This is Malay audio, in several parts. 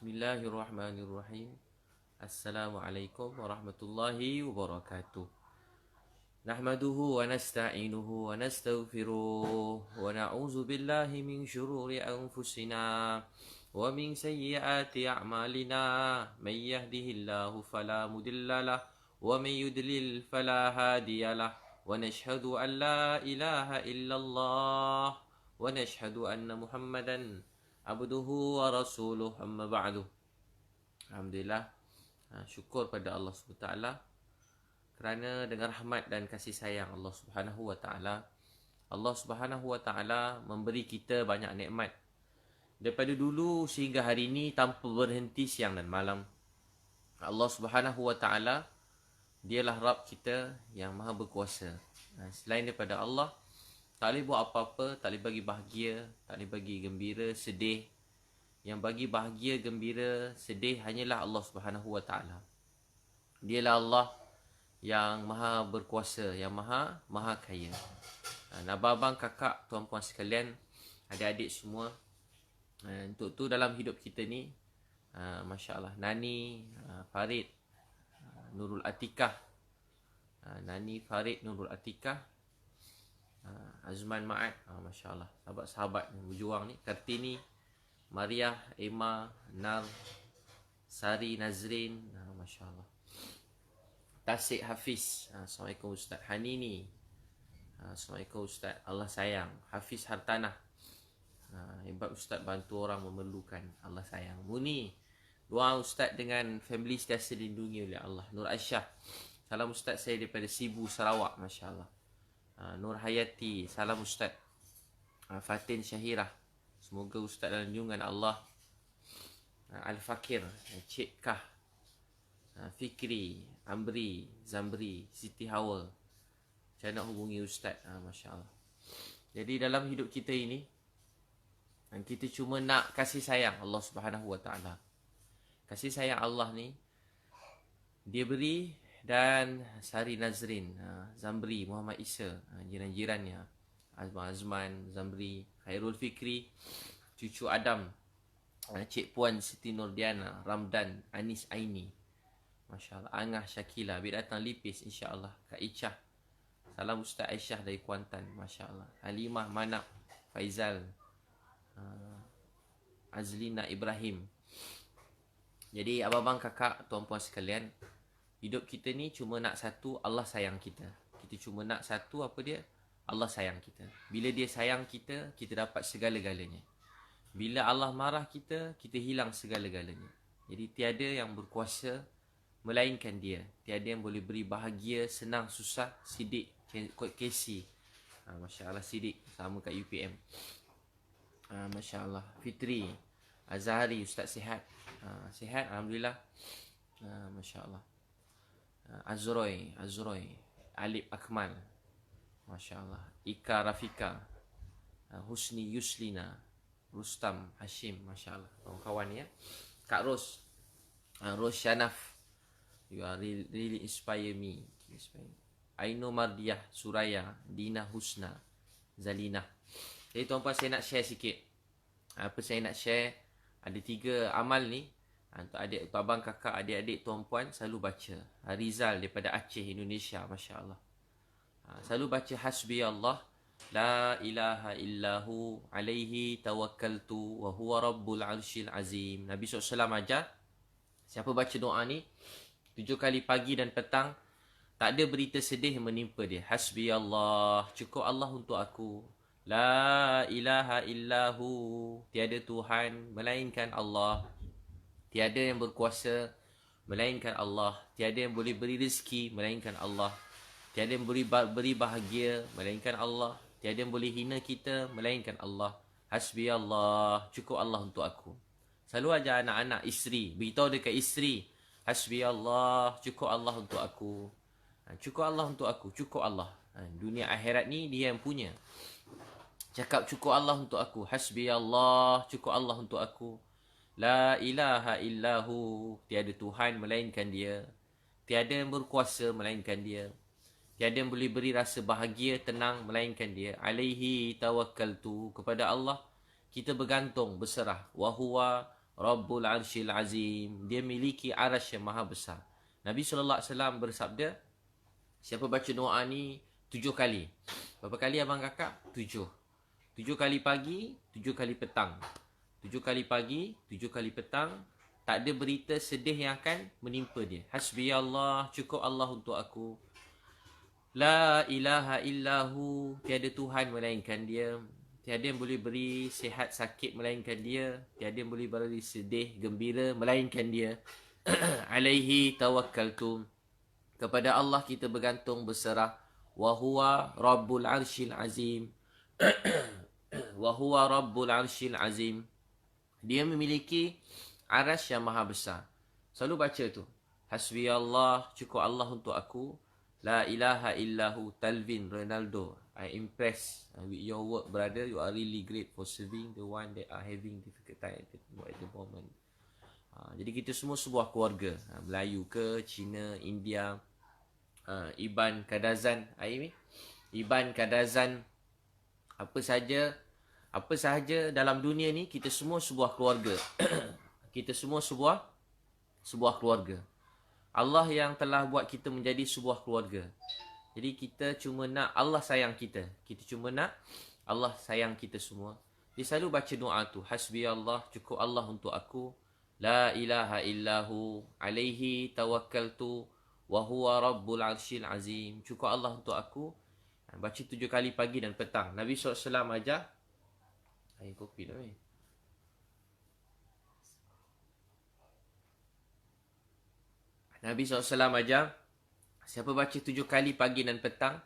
Bismillahirrahmanirrahim. Assalamualaikum warahmatullahi wabarakatuh. Nahmaduhu wa nasta'inuhu wa nastaghfiruh wa na'udzu billahi min syururi anfusina wa min sayyiati a'malina. May yahdihillahu fala mudhillalah wa may yudlil fala hadiyalah. Wa nashhadu an la ilaha illallah wa nashhadu anna Muhammadan abduhu wa rasuluh, amma ba'du. Alhamdulillah, syukur pada Allah SWT kerana dengan rahmat dan kasih sayang Allah Subhanahu wa taala, Allah Subhanahu wa taala memberi kita banyak nikmat daripada dulu sehingga hari ini tanpa berhenti siang dan malam. Allah Subhanahu wa taala dialah Rabb kita yang maha berkuasa. Selain daripada Allah, tak boleh buat apa-apa, tak boleh bagi bahagia, tak boleh bagi gembira, sedih. Yang bagi bahagia, gembira, sedih hanyalah Allah Subhanahu wa taala. Dialah Allah yang maha berkuasa, yang maha kaya. Abang-abang, kakak, tuan-puan sekalian, adik-adik semua, untuk tu dalam hidup kita ni, masya-Allah, Nani, Farid, Nurul Atikah, Nani, Farid, Nurul Atikah, Azman Ma'ad, masya-Allah, sahabat-sahabat yang berjuang ni, Kartini, Mariah, Emma, Nar, Sari, Nazrin, masya-Allah, Tasik, Hafiz, Assalamualaikum Ustaz. Hanini, Assalamualaikum Ustaz. Allah sayang. Hafiz Hartanah, hebat Ustaz, bantu orang memerlukan, Allah sayang. Muni, doa Ustaz dengan family sentiasa dilindungi oleh Allah. Nur Aisyah, salam Ustaz saya daripada Sibu, Sarawak, masya-Allah. Nur Hayati, salam Ustaz. Fatin Syahirah, semoga Ustaz dalam junjungan Allah. Al-Fakir, Cik Kah, Fikri, Amri, Zamri, Siti Hawa, saya nak hubungi Ustaz, masya-Allah. Jadi dalam hidup kita ini, kita cuma nak kasih sayang Allah Subhanahu wa taala. Kasih sayang Allah ni dia beri, dan Sari, Nazrin, Zamri, Muhammad Isa, jiran-jirannya, Azman, Zamri, Khairul Fikri, cucu Adam, Cik Puan Siti Nurdiana, Ramdan, Anis Aini, masya-Allah, Angah Syakila, bila datang Lipis insya-Allah, Kak Ichah, salam Ustaz Aisyah dari Kuantan, masya-Allah, Halimah, Manap, Faizal, Azlina Ibrahim. Jadi abang-abang, kakak, tuan-puan sekalian, hidup kita ni cuma nak satu, Allah sayang kita. Kita cuma nak satu, apa dia? Allah sayang kita. Bila dia sayang kita, kita dapat segala-galanya. Bila Allah marah kita, kita hilang segala-galanya. Jadi tiada yang berkuasa melainkan dia. Tiada yang boleh beri bahagia, senang, susah. Sidik, Casey, masya-Allah, Sidik, sama kat UPM, masya-Allah. Fitri, Azhari, Ustaz sihat, sihat, alhamdulillah, masya-Allah. Azroy, Alip Akmal, masya-Allah. Ika Rafika, Husni Yuslina, Rustam Hashim, masya-Allah, kawan-kawan ya. Kak Ros, Ros Shanaf, you are really inspire me. Aino Mardiah, Suraya, Dina Husna, Zalina. Jadi tuan-puan, saya nak share sikit. Apa saya nak share, ada 3 amal ni untuk adik, untuk abang, kakak, adik-adik, tuan-puan selalu baca. Rizal daripada Aceh, Indonesia, masya-Allah. Selalu baca hasbi Allah, la ilaha illahu alaihi tawakkaltu wa huwa rabbul arsyil azim. Nabi SAW ajar, siapa baca doa ni 7 kali pagi dan petang, tak ada berita sedih yang menimpa dia. Hasbi Allah, cukup Allah untuk aku. La ilaha illahu, tiada Tuhan melainkan Allah. Tiada yang berkuasa melainkan Allah. Tiada yang boleh beri rezeki melainkan Allah. Tiada yang beri bahagia melainkan Allah. Tiada yang boleh hina kita melainkan Allah. Hasbi Allah, cukup Allah untuk aku. Selalu ajar anak-anak, isteri, beritahu dekat isteri, hasbi Allah, cukup Allah untuk aku. Cukup Allah untuk aku, cukup Allah. Dunia akhirat ni dia yang punya. Cakap cukup Allah untuk aku. Hasbi Allah, cukup Allah untuk aku. La ilaha illahu, tiada Tuhan melainkan dia. Tiada yang berkuasa melainkan dia. Tiada yang boleh beri rasa bahagia, tenang melainkan dia. Alaihi tawakkaltu, kepada Allah kita bergantung, berserah. Wa huwa Rabbul Arshil Azim. Dia miliki arasy yang maha besar. Nabi SAW bersabda, siapa baca doa ni 7 kali. Berapa kali abang kakak? 7. 7 kali pagi, 7 kali petang. 7 kali pagi, 7 kali petang. Tak ada berita sedih yang akan menimpa dia. Hasbi Allah, cukup Allah untuk aku. La ilaha illahu, tiada Tuhan melainkan dia. Tiada yang boleh beri sihat sakit melainkan dia. Tiada yang boleh beri sedih, gembira melainkan dia. Alaihi tawakkaltu. Kepada Allah kita bergantung berserah. Wa huwa rabbul arshil azim. Wa huwa rabbul arshil azim. Dia memiliki arasy yang maha besar. Selalu baca tu. Hasbi Allah, cukup Allah untuk aku. La ilaha illahu, Talvin Ronaldo. I impressed with your work, brother. You are really great for serving the one that are having difficult time at the moment. Jadi kita semua sebuah keluarga. Melayu ke, Cina, India. Iban Kadazan. Iban Kadazan. Apa sahaja dalam dunia ni, kita semua sebuah keluarga. Kita semua sebuah keluarga. Allah yang telah buat kita menjadi sebuah keluarga. Jadi kita cuma nak Allah sayang kita. Kita cuma nak Allah sayang kita semua. Dia selalu baca doa tu. Hasbi Allah, cukup Allah untuk aku. La ilaha illahu, alaihi tawakkaltu, wa huwa rabbul arshil azim. Cukup Allah untuk aku. Baca 7 kali pagi dan petang. Nabi SAW ajar. Air kopi dah ni. Nabi SAW ajar, siapa baca 7 kali pagi dan petang,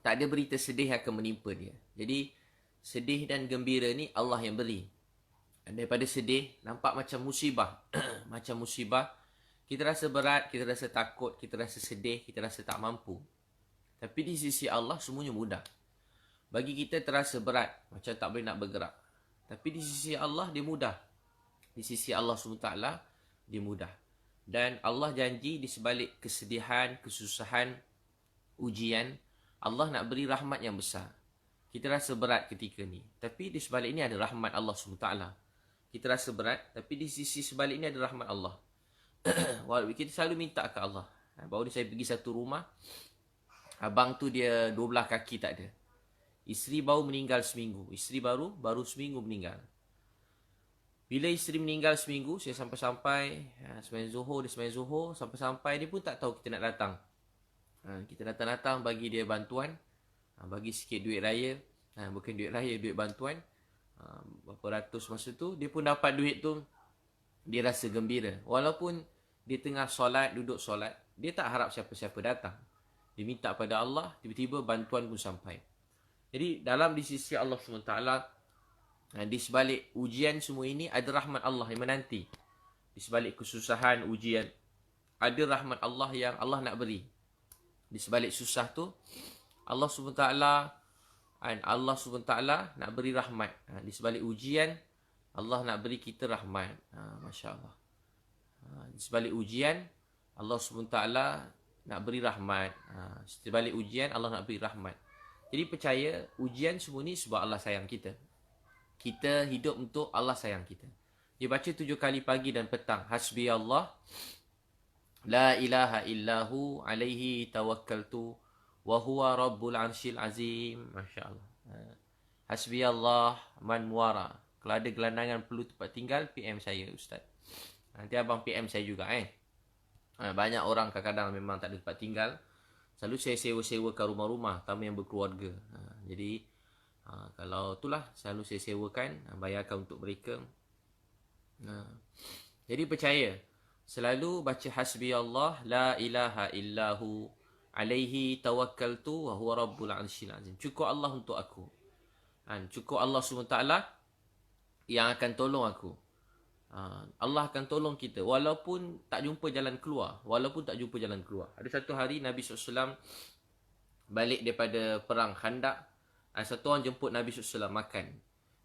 tak ada berita sedih yang akan menimpa dia. Jadi, sedih dan gembira ni Allah yang beri. Dan daripada sedih, nampak macam musibah. Macam musibah, kita rasa berat, kita rasa takut, kita rasa sedih, kita rasa tak mampu. Tapi di sisi Allah, semuanya mudah. Bagi kita terasa berat, macam tak boleh nak bergerak. Tapi di sisi Allah, dia mudah. Di sisi Allah SWT, dia mudah. Dan Allah janji di sebalik kesedihan, kesusahan, ujian, Allah nak beri rahmat yang besar. Kita rasa berat ketika ni. Tapi di sebalik ini ada rahmat Allah SWT. Kita rasa berat, tapi di sisi sebalik ini ada rahmat Allah. Kita selalu minta ke Allah. Baru ni saya pergi satu rumah, abang tu dia 12 kaki tak ada. Isteri baru meninggal seminggu. Isteri baru seminggu meninggal. Bila isteri meninggal seminggu, saya sampai-sampai, sembahyang Zuhur, dia sembahyang Zuhur, sampai-sampai dia pun tak tahu kita nak datang. Kita datang-datang bagi dia bantuan, bagi sikit duit raya, bukan duit raya, duit bantuan, berapa ratus masa tu, dia pun dapat duit tu, dia rasa gembira. Walaupun dia tengah solat, duduk solat, dia tak harap siapa-siapa datang. Dia minta pada Allah, tiba-tiba bantuan pun sampai. Jadi dalam di sisi Allah SWT, di sebalik ujian semua ini ada rahmat Allah yang menanti. Di sebalik kesusahan, ujian, ada rahmat Allah yang Allah nak beri. Di sebalik susah tu, Allah SWT nak beri rahmat. Di sebalik ujian, Allah nak beri kita rahmat. Masya Allah. Di sebalik ujian, Allah SWT nak beri rahmat. Di sebalik ujian, Allah nak beri rahmat. Jadi percaya, ujian semua ni sebab Allah sayang kita. Kita hidup untuk Allah sayang kita. Dia baca 7 kali pagi dan petang. Hasbi Allah, la ilaha illahu, alaihi tawakkaltu, wa huwa rabbul arshil azim. Masya Allah. Hasbi Allah, man muara. Kalau ada gelandangan perlu tempat tinggal, PM saya, Ustaz. Nanti abang PM saya juga. Banyak orang kadang-kadang memang tak ada tempat tinggal. Selalu saya sewa-sewakan rumah-rumah, terutama yang berkeluarga. Jadi, kalau itulah selalu saya sewakan, bayarkan untuk mereka. Jadi percaya, selalu baca hasbi Allah, la ilaha illahu, alaihi tawakkaltu, wa huwa rabbul arshil azim. Cukup Allah untuk aku. Cukup Allah SWT yang akan tolong aku. Allah akan tolong kita walaupun tak jumpa jalan keluar. Ada satu hari Nabi SAW balik daripada perang Khandak. Satu orang jemput Nabi SAW makan.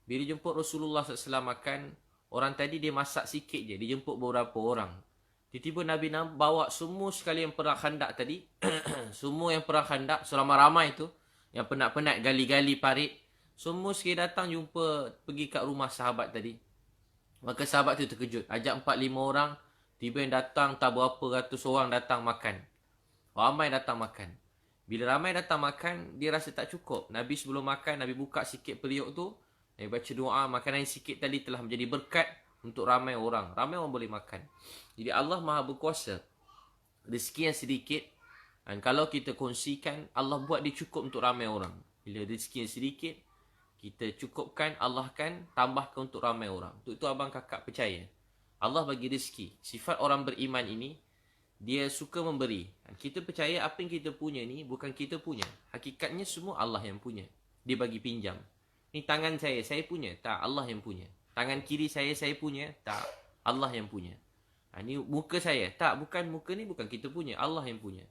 Bila jemput Rasulullah SAW makan, orang tadi dia masak sikit je. Dia jemput beberapa orang. Tiba-tiba Nabi bawa semua sekali yang perang Khandak tadi. Semua yang perang Khandak, seramai-ramai tu, yang penat-penat gali-gali parit, semua sekali datang jumpa, pergi kat rumah sahabat tadi. Maka sahabat tu terkejut. Ajak 4-5 orang. Tiba yang datang tak berapa ratus orang datang makan. Ramai datang makan. Bila ramai datang makan, dia rasa tak cukup. Nabi sebelum makan, Nabi buka sikit periuk tu. Nabi baca doa, makanan yang sikit tadi telah menjadi berkat untuk ramai orang. Ramai orang boleh makan. Jadi Allah Maha berkuasa. Rezeki yang sedikit, dan kalau kita kongsikan, Allah buat dia cukup untuk ramai orang. Bila rezeki yang sedikit, kita cukupkan, Allah kan tambahkan untuk ramai orang. Untuk itu abang kakak percaya, Allah bagi rezeki. Sifat orang beriman ini, dia suka memberi. Kita percaya apa yang kita punya ni bukan kita punya. Hakikatnya semua Allah yang punya. Dia bagi pinjam. Ni tangan saya punya. Tak, Allah yang punya. Tangan kiri saya punya. Tak, Allah yang punya. Ni muka saya. Tak, bukan muka ni bukan kita punya. Allah yang punya.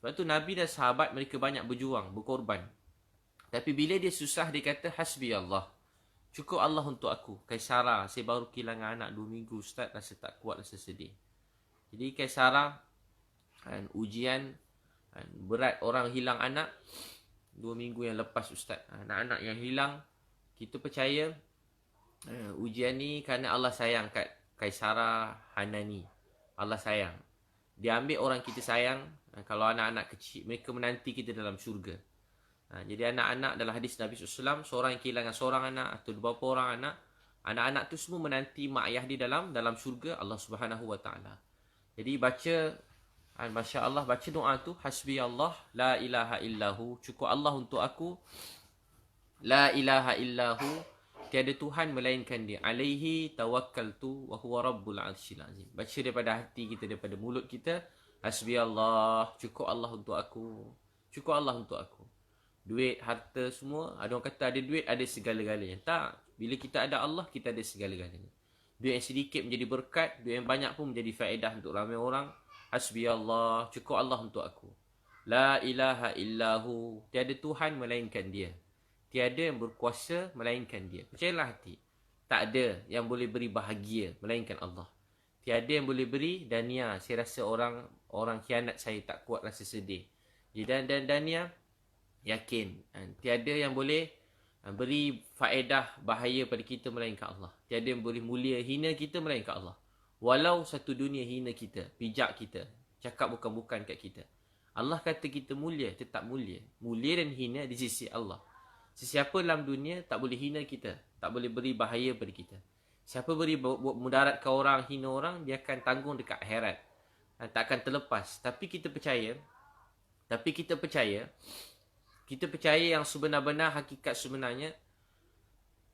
Sebab tu Nabi dan sahabat mereka banyak berjuang, berkorban. Tapi bila dia susah, dia kata, hasbi Allah. Cukup Allah untuk aku. Kaisara, saya baru kehilangan anak 2 minggu. Ustaz, rasa tak kuat, rasa sedih. Jadi Kaisara, ujian berat, orang hilang anak 2 minggu yang lepas Ustaz. Anak-anak yang hilang, kita percaya ujian ni kerana Allah sayang kat Kaisara Hanani. Allah sayang. Dia ambil orang kita sayang. Kalau anak-anak kecil, mereka menanti kita dalam syurga. Jadi anak-anak dalam hadis Nabi SAW, seorang yang kehilangan seorang anak atau beberapa orang anak, anak-anak tu semua menanti mak ayah dia dalam syurga Allah Subhanahu Wa Taala. Jadi baca, Masya Allah, baca doa tu, hasbi Allah, la ilaha illahu, cukup Allah untuk aku, la ilaha illahu, tiada Tuhan melainkan dia, alaihi tawakkaltu wa huwa rabbul arsyil azim. Baca daripada hati kita, daripada mulut kita, hasbi Allah, cukup Allah untuk aku, cukup Allah untuk aku. Duit, harta semua, ada orang kata ada duit, ada segala-galanya. Tak, bila kita ada Allah, kita ada segala-galanya. Duit yang sedikit menjadi berkat, duit yang banyak pun menjadi faedah untuk ramai orang. Hasbi Allah, cukup Allah untuk aku. La ilaha illahu, tiada Tuhan melainkan dia. Tiada yang berkuasa melainkan dia. Percayalah hati. Tak ada yang boleh beri bahagia melainkan Allah. Tiada yang boleh beri dania. Saya rasa orang khianat saya, tak kuat rasa sedih. Dan dania, yakin. Tiada yang boleh beri faedah bahaya pada kita melainkan Allah. Tiada yang boleh mulia hina kita melainkan Allah. Walau satu dunia hina kita, pijak kita, cakap bukan-bukan kat kita, Allah kata kita mulia, tetap mulia. Mulia dan hina di sisi Allah. Sesiapa dalam dunia tak boleh hina kita, tak boleh beri bahaya pada kita. Siapa beri buat mudarat ke orang, hina orang, dia akan tanggung dekat akhirat. Tak akan terlepas. Tapi kita percaya yang sebenar-benar, hakikat sebenarnya,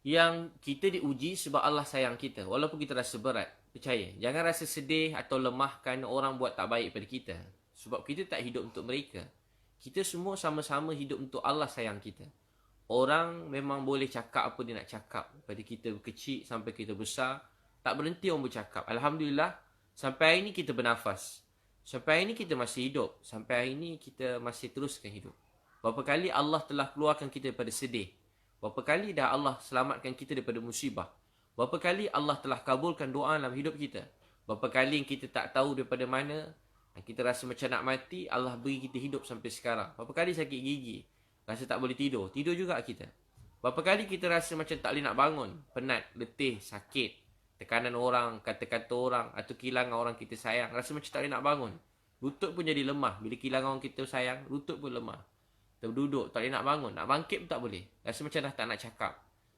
yang kita diuji sebab Allah sayang kita. Walaupun kita rasa berat, percaya. Jangan rasa sedih atau lemah kerana orang buat tak baik pada kita. Sebab kita tak hidup untuk mereka. Kita semua sama-sama hidup untuk Allah sayang kita. Orang memang boleh cakap apa dia nak cakap. Pada kita kecil sampai kita besar, tak berhenti orang bercakap. Alhamdulillah, sampai hari ini kita bernafas. Sampai hari ini kita masih hidup. Sampai hari ini kita masih teruskan hidup. Berapa kali Allah telah keluarkan kita daripada sedih. Berapa kali dah Allah selamatkan kita daripada musibah. Berapa kali Allah telah kabulkan doa dalam hidup kita. Berapa kali yang kita tak tahu daripada mana, kita rasa macam nak mati, Allah beri kita hidup sampai sekarang. Berapa kali sakit gigi, rasa tak boleh tidur, tidur juga kita. Berapa kali kita rasa macam tak boleh nak bangun, penat, letih, sakit, tekanan orang, kata-kata orang, atau kehilangan orang kita sayang, rasa macam tak boleh nak bangun. Lutut pun jadi lemah. Bila kehilangan orang kita sayang, lutut pun lemah. Terduduk, tak boleh nak bangun. Nak bangkit pun tak boleh. Rasa macam dah tak nak cakap.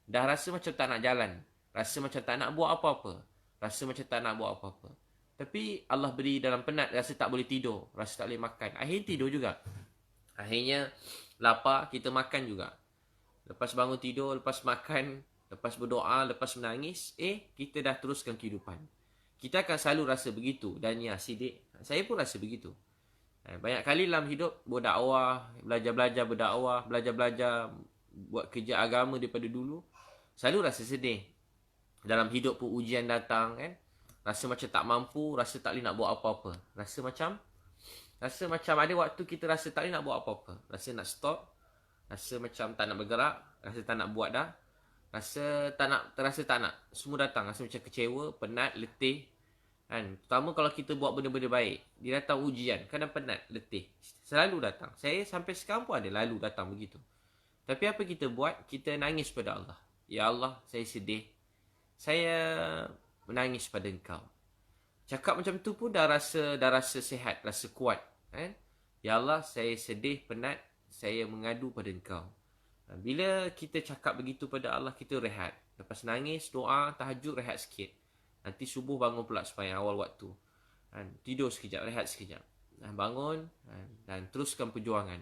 Dah rasa macam tak nak jalan. Rasa macam tak nak buat apa-apa. Rasa macam tak nak buat apa-apa. Tapi Allah beri dalam penat, rasa tak boleh tidur. Rasa tak boleh makan. Akhirnya tidur juga. Akhirnya lapar, kita makan juga. Lepas bangun tidur, lepas makan, lepas berdoa, lepas menangis, kita dah teruskan kehidupan. Kita akan selalu rasa begitu. Dan ya, Sidik, saya pun rasa begitu. Banyak kali dalam hidup berdakwah, belajar-belajar berdakwah, belajar-belajar buat kerja agama daripada dulu, selalu rasa sedih. Dalam hidup pun ujian datang, kan? Rasa macam tak mampu, rasa tak boleh nak buat apa-apa. Rasa macam ada waktu kita rasa tak boleh nak buat apa-apa. Rasa nak stop, rasa macam tak nak bergerak, rasa tak nak buat dah. Terasa tak nak. Semua datang, rasa macam kecewa, penat, letih. Kan? Pertama kalau kita buat benda-benda baik, dia datang ujian, kadang penat, letih, selalu datang. Saya sampai sekarang pun ada lalu datang begitu. Tapi apa kita buat? Kita nangis pada Allah. Ya Allah, saya sedih. Saya menangis pada engkau. Cakap macam tu pun dah rasa sihat, rasa kuat. Kan? Ya Allah, saya sedih, penat, saya mengadu pada engkau. Bila kita cakap begitu pada Allah, kita rehat. Lepas nangis, doa, tahajud, rehat sikit. Nanti subuh bangun pula sepanjang awal waktu. Tidur sekejap, rehat sekejap. Bangun dan teruskan perjuangan.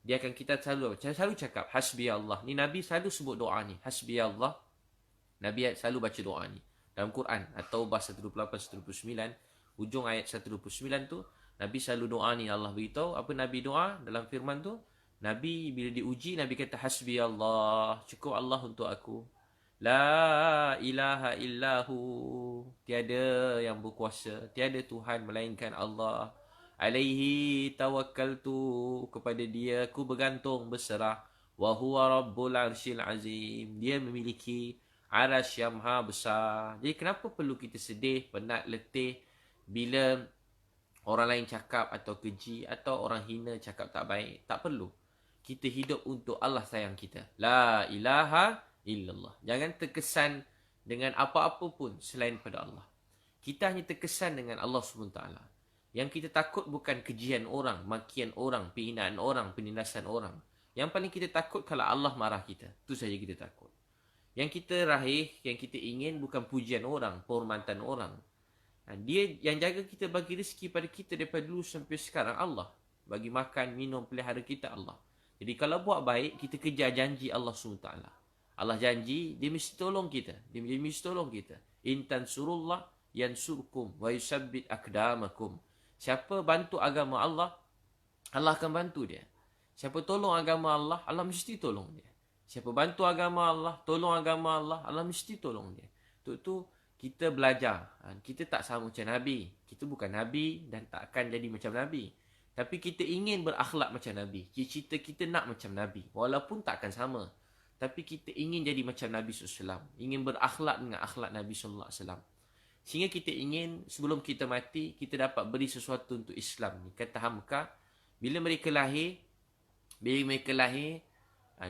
Dia akan kita selalu cakap hasbi Allah. Ni Nabi selalu sebut doa ni. Hasbi Allah. Nabi selalu baca doa ni. Dalam Quran. At-Taubah 128-129. Ujung ayat 129 tu. Nabi selalu doa ni. Allah beritahu. Apa Nabi doa dalam firman tu? Nabi bila diuji, Nabi kata hasbi Allah. Cukup Allah untuk aku. La ilaha illahu. Tiada yang berkuasa. Tiada Tuhan melainkan Allah. Alaihi tawakkaltu. Kepada dia aku bergantung, berserah. Wa huwa rabbul arsyil azim. Dia memiliki arasy yang maha besar. Jadi kenapa perlu kita sedih, penat, letih bila orang lain cakap atau keji atau orang hina cakap tak baik? Tak perlu. Kita hidup untuk Allah sayang kita. La ilaha illallah. Jangan terkesan dengan apa-apa pun selain pada Allah. Kita hanya terkesan dengan Allah SWT. Yang kita takut bukan kejian orang, makian orang, penghinaan orang, penindasan orang. Yang paling kita takut kalau Allah marah kita. Itu saja kita takut. Yang kita raih, yang kita ingin bukan pujian orang, penghormatan orang. Dia yang jaga kita, bagi rezeki pada kita daripada dulu sampai sekarang, Allah. Bagi makan, minum, pelihara kita, Allah. Jadi kalau buat baik, kita kejar janji Allah SWT. Allah janji, dia mesti tolong kita. Dia mesti tolong kita. In tansurullah yansurkum wa yusabbit aqdamakum. Siapa bantu agama Allah, Allah akan bantu dia. Siapa tolong agama Allah, Allah mesti tolong dia. Siapa bantu agama Allah, tolong agama Allah, Allah mesti tolong dia. Untuk tu kita belajar. Kita tak sama macam Nabi. Kita bukan Nabi dan tak akan jadi macam Nabi. Tapi kita ingin berakhlak macam Nabi. Cita-cita kita nak macam Nabi. Walaupun tak akan sama. Tapi kita ingin jadi macam Nabi SAW. Ingin berakhlak dengan akhlak Nabi SAW. Sehingga kita ingin sebelum kita mati, kita dapat beri sesuatu untuk Islam. Kata Hamka, bila mereka lahir,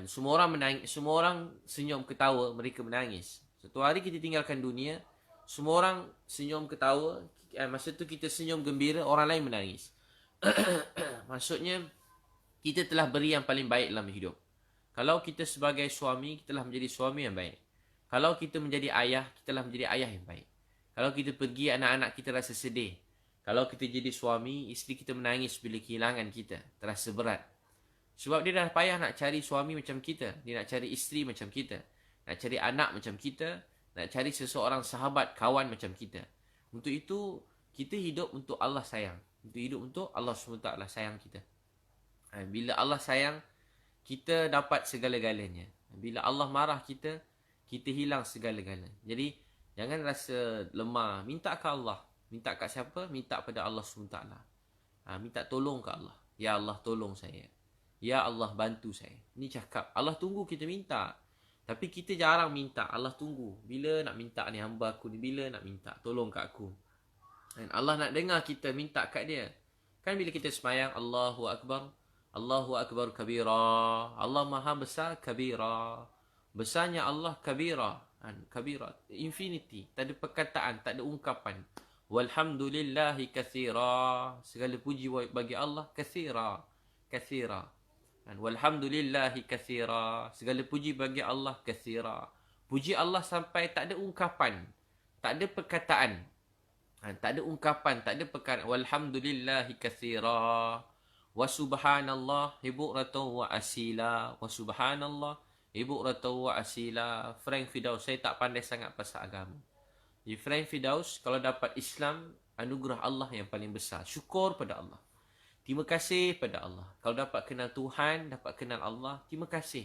semua orang menangis, semua orang senyum ketawa, mereka menangis. Satu hari kita tinggalkan dunia, semua orang senyum ketawa, masa tu kita senyum gembira, orang lain menangis. Maksudnya, kita telah beri yang paling baik dalam hidup. Kalau kita sebagai suami, kita telah menjadi suami yang baik. Kalau kita menjadi ayah, kita telah menjadi ayah yang baik. Kalau kita pergi, anak-anak kita rasa sedih. Kalau kita jadi suami, isteri kita menangis bila kehilangan kita. Terasa berat. Sebab dia dah payah nak cari suami macam kita. Dia nak cari isteri macam kita. Nak cari anak macam kita. Nak cari seseorang sahabat, kawan macam kita. Untuk itu, kita hidup untuk Allah sayang. Untuk hidup untuk Allah SWT sayang kita. Bila Allah sayang, kita dapat segala-galanya. Bila Allah marah kita, kita hilang segala-galanya. Jadi, jangan rasa lemah. Minta ke Allah. Minta kat siapa? Minta pada Allah SWT. Minta tolong ke Allah. Ya Allah, tolong saya. Ya Allah, bantu saya. Ini cakap. Allah tunggu kita minta. Tapi kita jarang minta. Allah tunggu. Bila nak minta ni hamba aku ni? Bila nak minta? Tolong kat aku. Dan Allah nak dengar kita minta kat dia. Kan bila kita semayang, Allahu Akbar. Allahu Akbar kabira. Allah maha besar kabira. Besarnya Allah kabira. Kabira. Infinity. Tak ada perkataan. Tak ada ungkapan. Walhamdulillahi kathira. Segala puji bagi Allah. Kathira. Kathira. Walhamdulillahi kathira. Segala puji bagi Allah kathira. Puji Allah sampai tak ada ungkapan. Tak ada perkataan. Tak ada ungkapan. Tak ada perkataan. Walhamdulillahi kathira. Wa subhanallah hibu'ratan wa asila. Wa subhanallah hibu'ratan wa asila. Frank Firdaus, saya tak pandai sangat pasal agama. Jadi Frank Firdaus, kalau dapat Islam, anugerah Allah yang paling besar. Syukur pada Allah. Terima kasih pada Allah. Kalau dapat kenal Tuhan, dapat kenal Allah, terima kasih.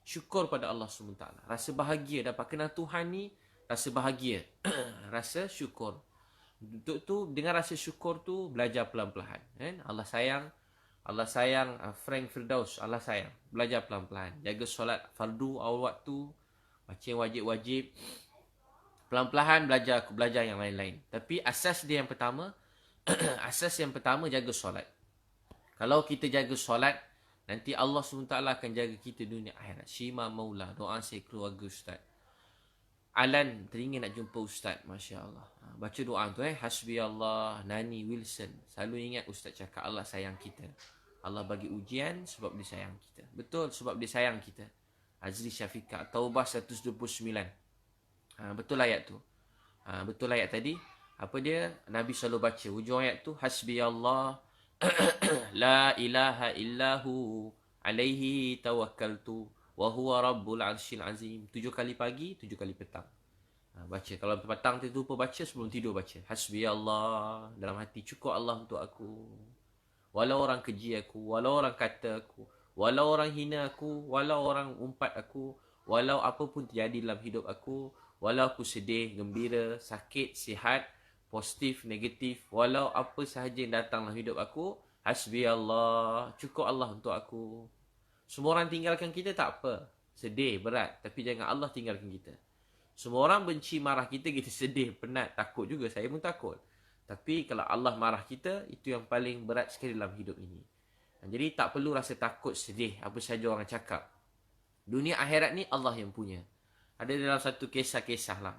Syukur pada Allah SWT. Rasa bahagia dapat kenal Tuhan ni, rasa bahagia. Rasa syukur. Untuk tu, dengan rasa syukur tu, belajar pelan-pelan. Allah sayang Frank Firdaus. Allah sayang. Belajar pelan-pelan. Jaga solat fardu awal waktu. Baca yang wajib-wajib. Pelan-pelan belajar yang lain-lain. Tapi asas dia yang pertama, jaga solat. Kalau kita jaga solat, nanti Allah SWT akan jaga kita dunia akhirat. Shima Maula, doa saya keluarga Ustaz. Alan teringin nak jumpa Ustaz. Masya Allah. Baca doa tu Hasbi Allah, Nani Wilson. Selalu ingat Ustaz cakap Allah sayang kita. Allah bagi ujian sebab dia sayang kita. Betul, sebab dia sayang kita. Azri Syafiqah, Taubah 129. Betul ayat tu. Betul ayat tadi. Apa dia? Nabi selalu baca. Hujung ayat tu, Hasbi Allah, la ilaha illahu, alaihi tawakkaltu, wa huwa rabbul arsyil azim. 7 kali pagi, 7 kali petang. Baca. Kalau petang tu lupa baca, sebelum tidur baca. Hasbi Allah. Dalam hati, cukup Allah untuk aku. Walau orang keji aku, walau orang kata aku, walau orang hina aku, walau orang umpat aku, walau apa pun terjadi dalam hidup aku, walau aku sedih, gembira, sakit, sihat, positif, negatif, walau apa sahaja yang datang dalam hidup aku, Hasbi Allah, cukup Allah untuk aku. Semua orang tinggalkan kita tak apa. Sedih, berat. Tapi jangan Allah tinggalkan kita. Semua orang benci, marah kita, kita sedih, penat, takut juga. Saya pun takut. Tapi kalau Allah marah kita, itu yang paling berat sekali dalam hidup ini. Jadi tak perlu rasa takut, sedih, apa saja orang cakap. Dunia akhirat ni Allah yang punya. Ada dalam satu kisah-kisah lah.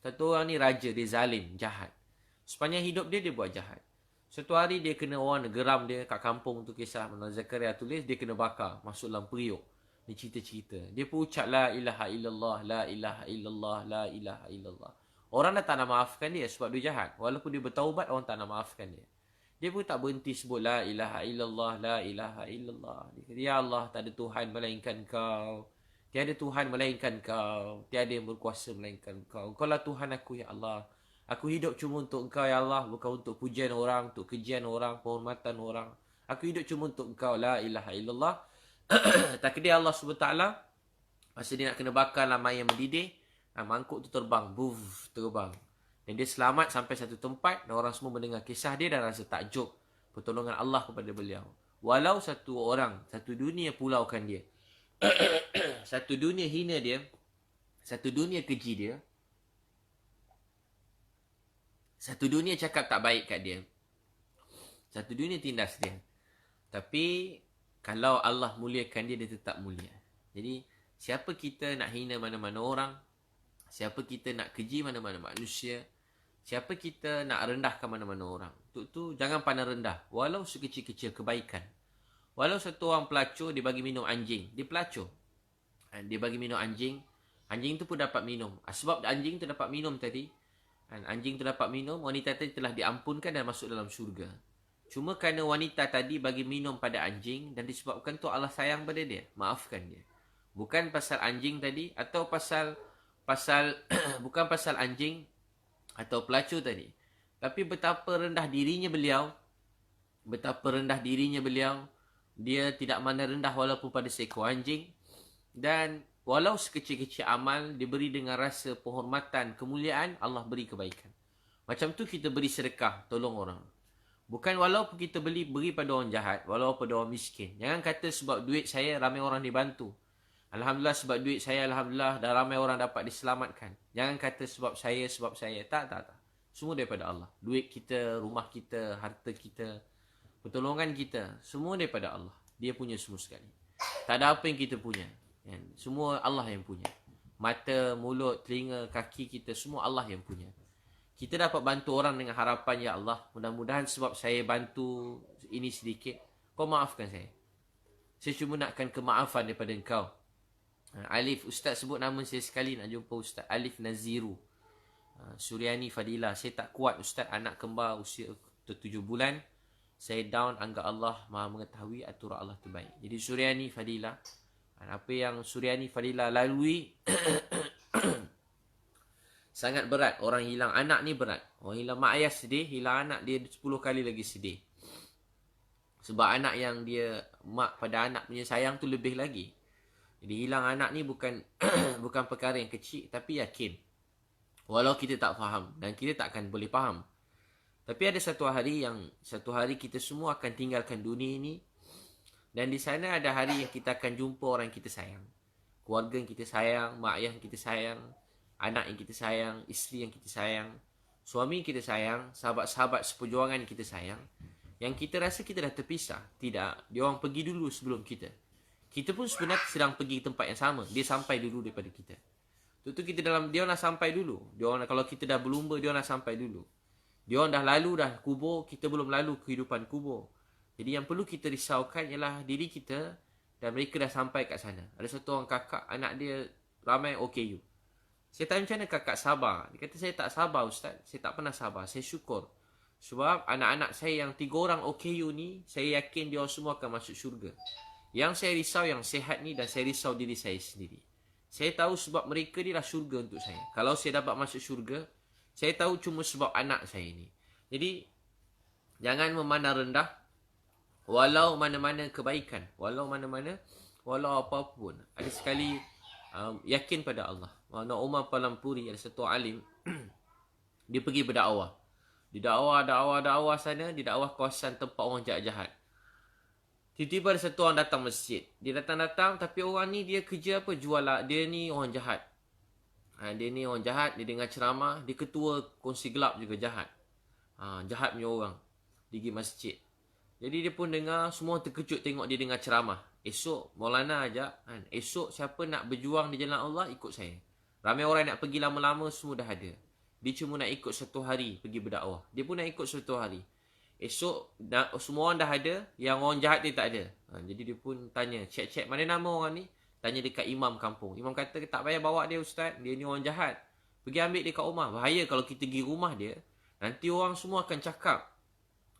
Satu orang ni raja, dia zalim, jahat. Sepanjang hidup dia buat jahat. Satu hari dia kena orang geram dia kat kampung tu, kisah Mana Zakaria tulis, dia kena bakar, masuk dalam periuk. Dia cerita-cerita. Dia pun ucap la ilaha illallah, la ilaha illallah, la ilaha illallah. Orang dah tak nak maafkan dia sebab dia jahat. Walaupun dia bertaubat, orang tak nak maafkan dia. Dia pun tak berhenti sebut la ilaha illallah, la ilaha illallah. Dia kata, ya Allah, tak ada Tuhan melainkan kau. Tiada Tuhan melainkan kau. Tiada yang berkuasa melainkan kau. Kau lah Tuhan aku, ya Allah. Aku hidup cuma untuk engkau, ya Allah. Bukan untuk pujian orang, untuk kejian orang, penghormatan orang. Aku hidup cuma untuk engkau, la ilaha illallah. Takdir Allah SWT, masa dia nak kena bakar lama yang mendidih, mangkuk tu terbang, terbang. Dan dia selamat sampai satu tempat, dan orang semua mendengar kisah dia dan rasa takjub pertolongan Allah kepada beliau. Walau satu orang, satu dunia pulaukan dia, satu dunia hina dia, satu dunia keji dia, satu dunia cakap tak baik kat dia, satu dunia tindas dia. Tapi kalau Allah muliakan dia, dia tetap mulia. Jadi siapa kita nak hina mana-mana orang, siapa kita nak keji mana-mana manusia, siapa kita nak rendahkan mana-mana orang, tu jangan pandang rendah. Walau sekecil-kecil kebaikan. Walau satu orang pelacur, dia bagi minum anjing, dia pelacur. Dia bagi minum anjing, anjing tu pun dapat minum. Sebab anjing tu dapat minum tadi, anjing tu dapat minum, wanita tadi telah diampunkan dan masuk dalam syurga. Cuma kerana wanita tadi bagi minum pada anjing, dan disebabkan tu Allah sayang pada dia, maafkan dia. Bukan pasal anjing tadi, atau pasal bukan pasal anjing atau pelacur tadi, tapi betapa rendah dirinya beliau, dia tidak mandang rendah walaupun pada seekor anjing. Dan walau sekecil-kecil amal diberi dengan rasa penghormatan, kemuliaan, Allah beri kebaikan. Macam tu kita beri sedekah, tolong orang. Bukan walaupun kita beri pada orang jahat, walaupun pada orang miskin. Jangan kata sebab duit saya ramai orang dibantu. Alhamdulillah sebab duit saya, Alhamdulillah dah ramai orang dapat diselamatkan. Jangan kata sebab saya. Tak. Semua daripada Allah. Duit kita, rumah kita, harta kita, pertolongan kita, semua daripada Allah. Dia punya semua sekali. Tak ada apa yang kita punya. Semua Allah yang punya. Mata, mulut, telinga, kaki kita, semua Allah yang punya. Kita dapat bantu orang dengan harapan, ya Allah, mudah-mudahan sebab saya bantu ini sedikit, kau maafkan saya. Saya cuma nakkan kemaafan daripada engkau. Alif, Ustaz sebut nama saya sekali, nak jumpa Ustaz. Alif Naziru, Suryani Fadilah. Saya tak kuat Ustaz, anak kembar usia 7 bulan. Saya down, anggap Allah maha mengetahui, atur Allah terbaik. Jadi Suryani Fadilah, apa yang Suryani Fadilah lalui sangat berat. Orang hilang anak ni berat. Orang hilang mak ayah sedih, hilang anak dia 10 kali lagi sedih. Sebab anak yang dia, mak pada anak punya sayang tu lebih lagi. Jadi hilang anak ni bukan bukan perkara yang kecil, tapi yakin. Walau kita tak faham, dan kita tak akan boleh faham. Tapi ada satu hari kita semua akan tinggalkan dunia ini. Dan di sana ada hari yang kita akan jumpa orang yang kita sayang. Keluarga yang kita sayang, mak ayah yang kita sayang, anak yang kita sayang, isteri yang kita sayang, suami yang kita sayang, sahabat-sahabat seperjuangan yang kita sayang. Yang kita rasa kita dah terpisah. Tidak, dia orang pergi dulu sebelum kita. Kita pun sebenarnya sedang pergi ke tempat yang sama. Dia sampai dulu daripada kita. Tu kita dia nak sampai dulu. Kalau kita dah berlumba, dia nak sampai dulu. Dia dah lalu dah kubur, kita belum lalu kehidupan kubur. Jadi yang perlu kita risaukan ialah diri kita dan mereka dah sampai kat sana. Ada satu orang kakak, anak dia ramai OKU. Saya tanya macam mana kakak sabar. Dia kata saya tak sabar ustaz. Saya tak pernah sabar. Saya syukur. Sebab anak-anak saya yang 3 orang OKU ni, saya yakin dia semua akan masuk syurga. Yang saya risau yang sehat ni dan saya risau diri saya sendiri. Saya tahu sebab mereka ni lah syurga untuk saya. Kalau saya dapat masuk syurga, saya tahu cuma sebab anak saya ni. Jadi, jangan memandang rendah. Walau mana-mana kebaikan. Walau apa-apa pun. Ada sekali yakin pada Allah. Mana Umar Palampuri, ada satu alim, dia pergi berdakwah. Di dakwah sana, di dakwah kawasan tempat orang jahat-jahat. Tiba-tiba ada satu orang datang masjid. Dia datang-datang, tapi orang ni dia kerja apa? Jual. Dia ni orang jahat. Dia ni orang jahat, dia dengar ceramah, dia ketua kongsi gelap juga jahat. Jahat punya orang. Dia pergi masjid. Jadi dia pun dengar, semua terkejut tengok dia dengar ceramah. Esok Maulana ajak, esok siapa nak berjuang di jalan Allah, ikut saya. Ramai orang nak pergi lama-lama, semua dah ada. Dia cuma nak ikut 1 hari pergi berdakwah. Dia pun nak ikut 1 hari. Esok semua orang dah ada, yang orang jahat dia tak ada. Jadi dia pun tanya, cek mana nama orang ni? Tanya dekat imam kampung. Imam kata, tak payah bawa dia ustaz, dia ni orang jahat. Pergi ambil dia kat rumah. Bahaya kalau kita pergi rumah dia, nanti orang semua akan cakap,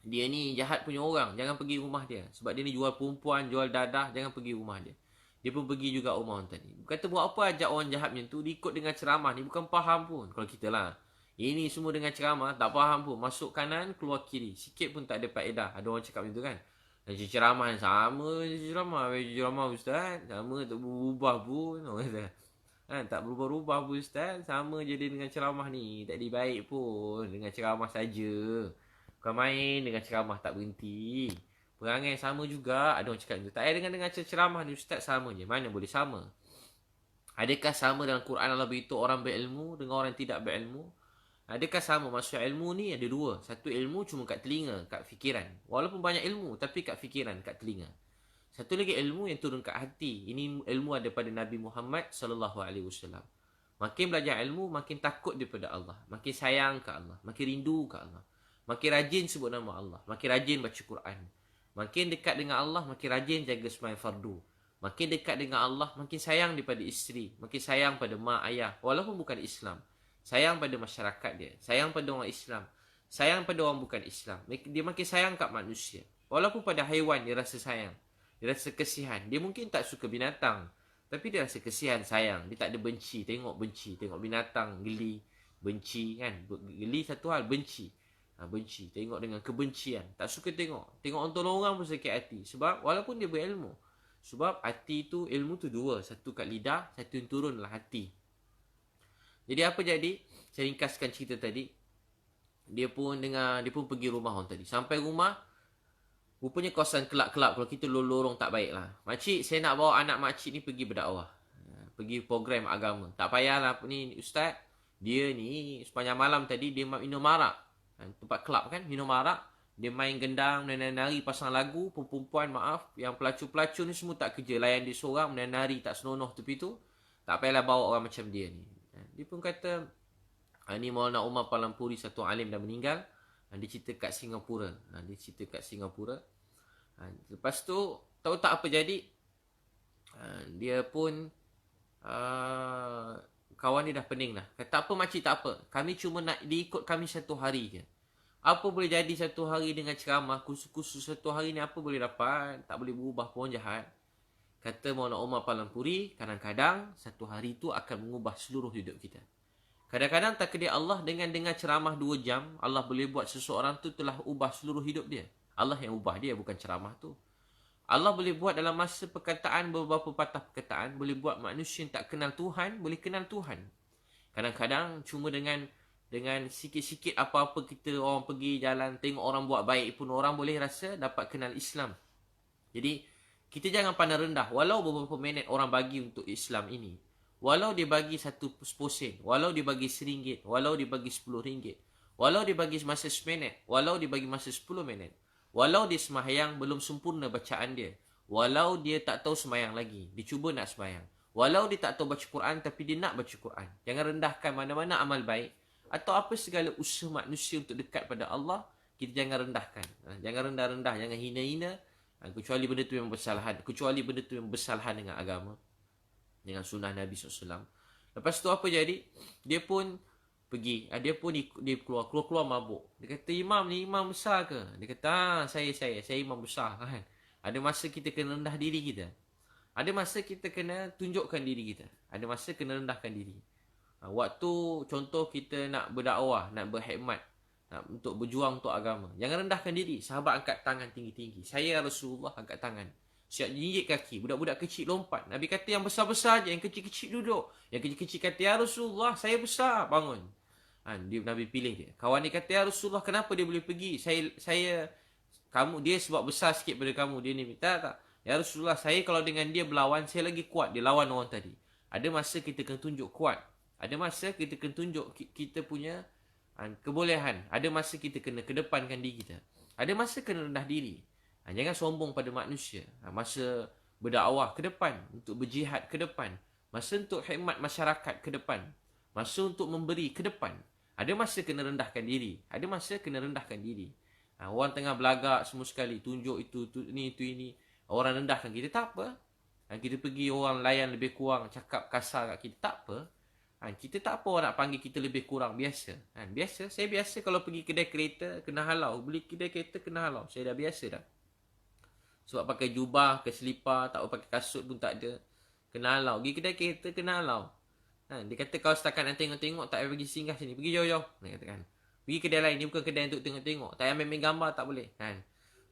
dia ni jahat punya orang, jangan pergi rumah dia. Sebab dia ni jual perempuan, jual dadah, jangan pergi rumah dia. Dia pun pergi juga rumah orang tadi. Kata buat apa ajak orang jahat macam tu, dia ikut dengan ceramah ni, bukan faham pun. Kalau kita lah, ini semua dengan ceramah, tak faham pun. Masuk kanan, keluar kiri. Sikit pun tak ada faedah. Ada orang cakap macam tu kan. Dan ceramah yang sama ceramah ustaz. Sama tak berubah pun. Tak berubah-ubah pun ustaz. Sama je dia dengan ceramah ni. Tak ada baik pun. Dengan ceramah saja. Bukan main dengan ceramah tak berhenti. Perangai sama juga. Ada orang cakap macam tu. Tak payah dengan ceramah ni ustaz sama je. Mana boleh sama? Adakah sama dalam Quran Allah beritahu orang berilmu dengan orang yang tidak berilmu? Adakah sama? Maksud ilmu ni ada 2. Satu ilmu cuma kat telinga, kat fikiran. Walaupun banyak ilmu, tapi kat fikiran, kat telinga. Satu lagi ilmu yang turun kat hati. Ini ilmu ada pada Nabi Muhammad SAW. Makin belajar ilmu, makin takut daripada Allah. Makin sayang ke Allah. Makin rindu ke Allah. Makin rajin sebut nama Allah. Makin rajin baca Quran. Makin dekat dengan Allah, makin rajin jaga sembahyang fardu. Makin dekat dengan Allah, makin sayang daripada isteri. Makin sayang pada mak ayah. Walaupun bukan Islam. Sayang pada masyarakat dia. Sayang pada orang Islam. Sayang pada orang bukan Islam. Dia makin sayang kat manusia. Walaupun pada haiwan dia rasa sayang. Dia rasa kesian. Dia mungkin tak suka binatang. Tapi dia rasa kesian, sayang. Dia tak ada benci. Tengok benci. Tengok binatang, geli. Benci kan. Geli satu hal, benci. Benci. Tengok dengan kebencian. Tak suka tengok. Tengok orang tolong orang pun sakit hati. Sebab walaupun dia berilmu. Sebab hati tu, ilmu tu 2. Satu kat lidah, satu yang turunlah hati. Jadi apa jadi? Saya ringkaskan cerita tadi. Dia pun pergi rumah orang tadi. Sampai rumah, rupanya kawasan kelab-kelab. Kalau kita lorong tak baik lah. Makcik, saya nak bawa anak makcik ni pergi berdakwah. Pergi program agama. Tak payahlah ni ustaz. Dia ni sepanjang malam tadi dia minum arak. Tempat kelab kan, minum arak. Dia main gendang, menari-nari, pasang lagu. Perempuan maaf, yang pelacur-pelacur ni semua tak kerja. Layan dia seorang, menari tak senonoh tepi tu. Tak payahlah bawa orang macam dia ni. Dia pun kata, ni Maulana Umar Palampuri, satu alim dah meninggal. Dia cerita kat Singapura. Lepas tu, tahu tak apa jadi? Dia pun, kawan dia dah pening dah. Kata, tak apa makcik, tak apa. Kami cuma nak diikut kami 1 hari je. Apa boleh jadi 1 hari dengan ceramah? Kursus 1 hari ni apa boleh dapat? Tak boleh berubah pun jahat. Kata Maulana Umar Palampuri, kadang-kadang 1 hari itu akan mengubah seluruh hidup kita. Kadang-kadang takdir Allah dengan dengar ceramah 2 jam, Allah boleh buat seseorang tu telah ubah seluruh hidup dia. Allah yang ubah dia, bukan ceramah tu. Allah boleh buat dalam masa perkataan, beberapa patah perkataan, boleh buat manusia yang tak kenal Tuhan, boleh kenal Tuhan. Kadang-kadang cuma dengan sikit-sikit apa-apa kita orang pergi jalan, tengok orang buat baik pun orang boleh rasa dapat kenal Islam. Jadi, kita jangan pandang rendah. Walau beberapa minit orang bagi untuk Islam ini. Walau dia bagi 1 sen. Walau dia bagi RM1. Walau dia bagi RM10. Walau dia bagi masa 1 minit. Walau dia bagi masa 10 minit. Walau dia sembahyang belum sempurna bacaan dia. Walau dia tak tahu sembahyang lagi. Dia cuba nak sembahyang. Walau dia tak tahu baca Quran, tapi dia nak baca Quran. Jangan rendahkan mana-mana amal baik atau apa segala usaha manusia untuk dekat pada Allah, kita jangan rendahkan. Jangan rendah-rendah, jangan hina-hina. Kecuali benda tu memang bersalahan. Kecuali benda tu memang bersalahan dengan agama, dengan sunnah Nabi SAW. Lepas tu apa jadi? Dia pun pergi. Dia pun dia keluar mabuk. Dia kata, imam ni imam besar ke? Dia kata, saya imam besar kan. Ada masa kita kena rendah diri kita. Ada masa kita kena tunjukkan diri kita. Ada masa kena rendahkan diri. Waktu contoh kita nak berdakwah, nak berkhidmat, nak untuk berjuang untuk agama. Jangan rendahkan diri. Sahabat angkat tangan tinggi-tinggi. Saya Rasulullah angkat tangan. Siap jinjit kaki. Budak-budak kecil lompat. Nabi kata yang besar-besar je. Yang kecil-kecil duduk. Yang kecil-kecil kata, ya Rasulullah, saya besar. Bangun. Nabi pilih dia. Kawan dia kata, ya Rasulullah, kenapa dia boleh pergi? Dia sebab besar sikit pada kamu. Dia ni minta tak? Ya Rasulullah, saya kalau dengan dia berlawan, saya lagi kuat. Dia lawan orang tadi. Ada masa kita kena tunjuk kuat. Ada masa kita kena tunjuk kita punya kebolehan. Ada masa kita kena kedepankan diri kita. Ada masa kena rendah diri. Jangan sombong pada manusia. Masa berdakwah ke depan. Untuk berjihad ke depan. Masa untuk khidmat masyarakat ke depan. Masa untuk memberi ke depan. Ada masa kena rendahkan diri. Ada masa kena rendahkan diri. Orang tengah belagak semua sekali. Tunjuk itu ini. Orang rendahkan kita, tak apa. Kita pergi orang layan lebih kurang, cakap kasar kat kita, tak apa. Kita tak apa orang nak panggil kita lebih kurang, biasa. Biasa, saya biasa kalau pergi kedai kereta, kena halau. Beli kedai kereta, kena halau. Saya dah biasa dah. Sebab pakai jubah, ke selipar, tak pakai kasut pun tak ada. Kena halau. Pergi kedai kereta, kena halau. Dia kata kalau setakat nak tengok-tengok, tak payah pergi singgah sini. Pergi jauh-jauh. Dia katakan. Pergi kedai lain, ni bukan kedai untuk tengok-tengok. Tak payah main gambar, tak boleh.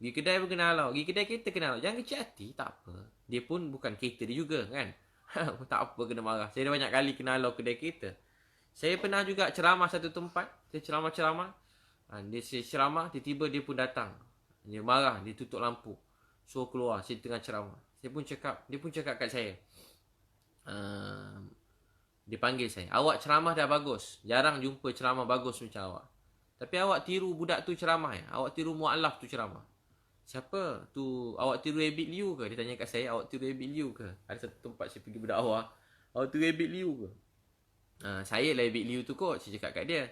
Pergi kedai pun kena halau. Pergi kedai kereta kena halau. Jangan kecil hati. Tak apa. Dia pun bukan kereta dia juga kan. Tak apa kena marah. Saya dah banyak kali kena halau kedai kereta. Saya pernah juga ceramah satu tempat. Saya ceramah-ceramah. Dia ceramah. Tiba-tiba dia pun datang. Dia marah. Dia tutup lampu. Suruh keluar. Saya tengah ceramah. Dia pun cakap kat saya. Dia panggil saya. Awak ceramah dah bagus. Jarang jumpa ceramah bagus macam awak. Tapi awak tiru budak tu ceramah ya. Awak tiru mu'alaf tu ceramah. Siapa tu? Awak tiru Abid Liu ke? Dia tanya kat saya, awak tiru Abid Liu ke? Ada satu tempat saya pergi berdakwah. Awak tiru Abid Liu ke? Saya lah Abid Liu tu kot. Saya cakap kat dia.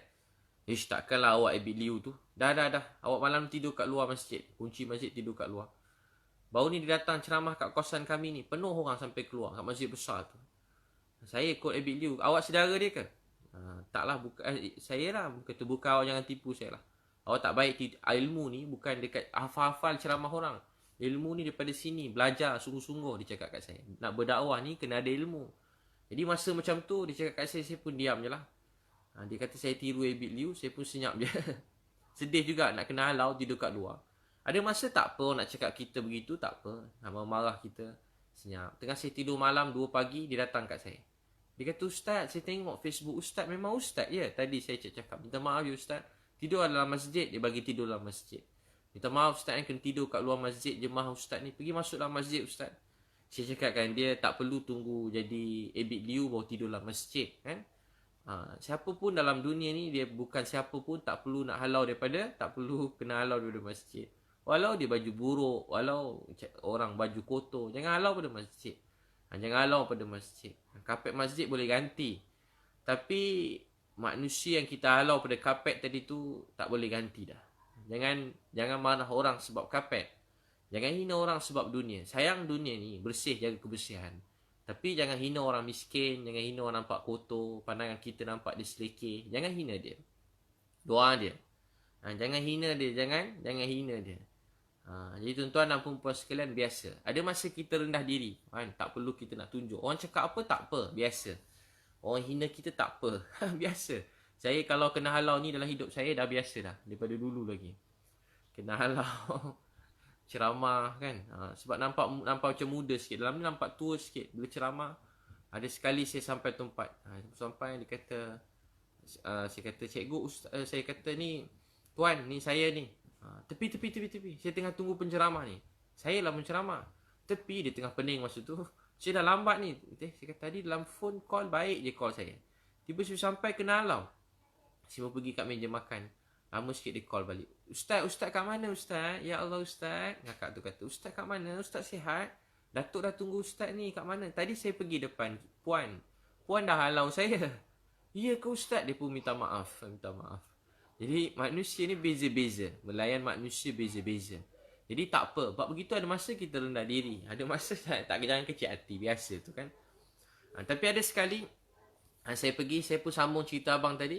Ish, takkanlah awak Abid Liu tu. Dah. Awak malam tidur kat luar masjid. Kunci masjid, tidur kat luar. Baru ni dia datang ceramah kat kawasan kami ni. Penuh orang sampai keluar kat masjid besar tu. Saya ikut Abid Liu. Awak saudara dia ke? Taklah, saya lah. Kata bukan, awak jangan tipu saya lah. Awak tak baik. Ilmu ni bukan dekat hafal-hafal ceramah orang. Ilmu ni daripada sini. Belajar sungguh-sungguh, dia cakap kat saya. Nak berdakwah ni kena ada ilmu. Jadi masa macam tu dia cakap kat saya pun diam je lah. Dia kata saya tiru Abid Liu, saya pun senyap je. Sedih juga nak kena halau tidur kat luar. Ada masa tak apa orang nak cakap kita begitu, tak apa. Marah kita, senyap. Tengah saya tidur malam 2 pagi, dia datang kat saya. Dia kata, Ustaz, saya tengok Facebook Ustaz. Memang Ustaz ya. Tadi saya cakap, minta maaf ya Ustaz. Tidur dalam masjid, dia bagi tidur dalam masjid. Minta maaf Ustaz, kena tidur kat luar masjid. Jemaah Ustaz ni pergi masuk dalam masjid Ustaz. Saya cakap kan, dia tak perlu tunggu jadi Abid Liu baru tidur dalam masjid kan. Siapa pun dalam dunia ni, dia bukan siapa pun tak perlu nak halau daripada, tak perlu kena halau daripada masjid. Walau dia baju buruk, walau orang baju kotor, jangan halau pada masjid. Jangan halau pada masjid. Kapet masjid boleh ganti. Tapi manusia yang kita halau pada kapet tadi tu tak boleh ganti dah. Jangan marah orang sebab kapet. Jangan hina orang sebab dunia. Sayang dunia ni, bersih, jaga kebersihan. Tapi jangan hina orang miskin, jangan hina orang nampak kotor, pandangan kita nampak dia selekeh. Jangan hina dia. Doa dia. Jangan hina dia, jangan hina dia. Jadi tuan-tuan dan perempuan sekalian, biasa. Ada masa kita rendah diri. Tak perlu kita nak tunjuk. Orang cakap apa, tak apa. Biasa. Orang hina kita, tak apa. Biasa. Saya kalau kena halau ni dalam hidup saya, dah biasa dah. Daripada dulu lagi. Kena halau. Ceramah kan. Sebab nampak macam muda sikit. Dalam ni nampak tua sikit. Bila ceramah, ada sekali saya sampai tempat. Sampai dia kata, saya kata, cikgu, ustaz, saya kata ni, tuan, ni saya ni. Tepi. Saya tengah tunggu penceramah ni. Saya lah penceramah. Tepi, dia tengah pening masa tu. Saya dah lambat ni. Saya kata tadi dalam phone call, baik je call saya. Tiba-tiba sampai kena halau. Saya mau pergi kat meja makan. Lama sikit dia call balik. Ustaz kat mana Ustaz? Ya Allah Ustaz. Kakak tu kata, Ustaz kat mana? Ustaz sihat? Datuk dah tunggu ustaz ni kat mana? Tadi saya pergi depan. Puan dah halau saya. Ya ke ustaz? Dia pun minta maaf. Jadi manusia ni beza-beza. Melayan manusia beza-beza. Jadi tak apa. Sebab begitu ada masa kita rendah diri. Ada masa tak jangan kecil hati. Biasa tu kan. Tapi ada sekali saya pergi, saya pun sambung cerita abang tadi.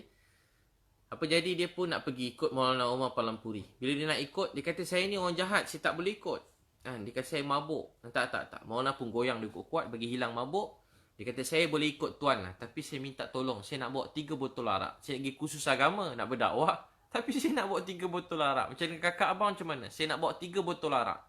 Apa jadi dia pun nak pergi ikut Maulana Umar Palampuri. Bila dia nak ikut, dia kata saya ni orang jahat, saya tak boleh ikut. Dia kata saya mabuk. Tak. Maulana pun goyang dia kuat bagi hilang mabuk. Dia kata saya boleh ikut tuan lah, tapi saya minta tolong. Saya nak bawa 3 botol arak. Saya pergi kursus agama nak berdakwah, tapi saya nak bawa 3 botol arak. Macam kakak abang macam mana? Saya nak bawa 3 botol arak.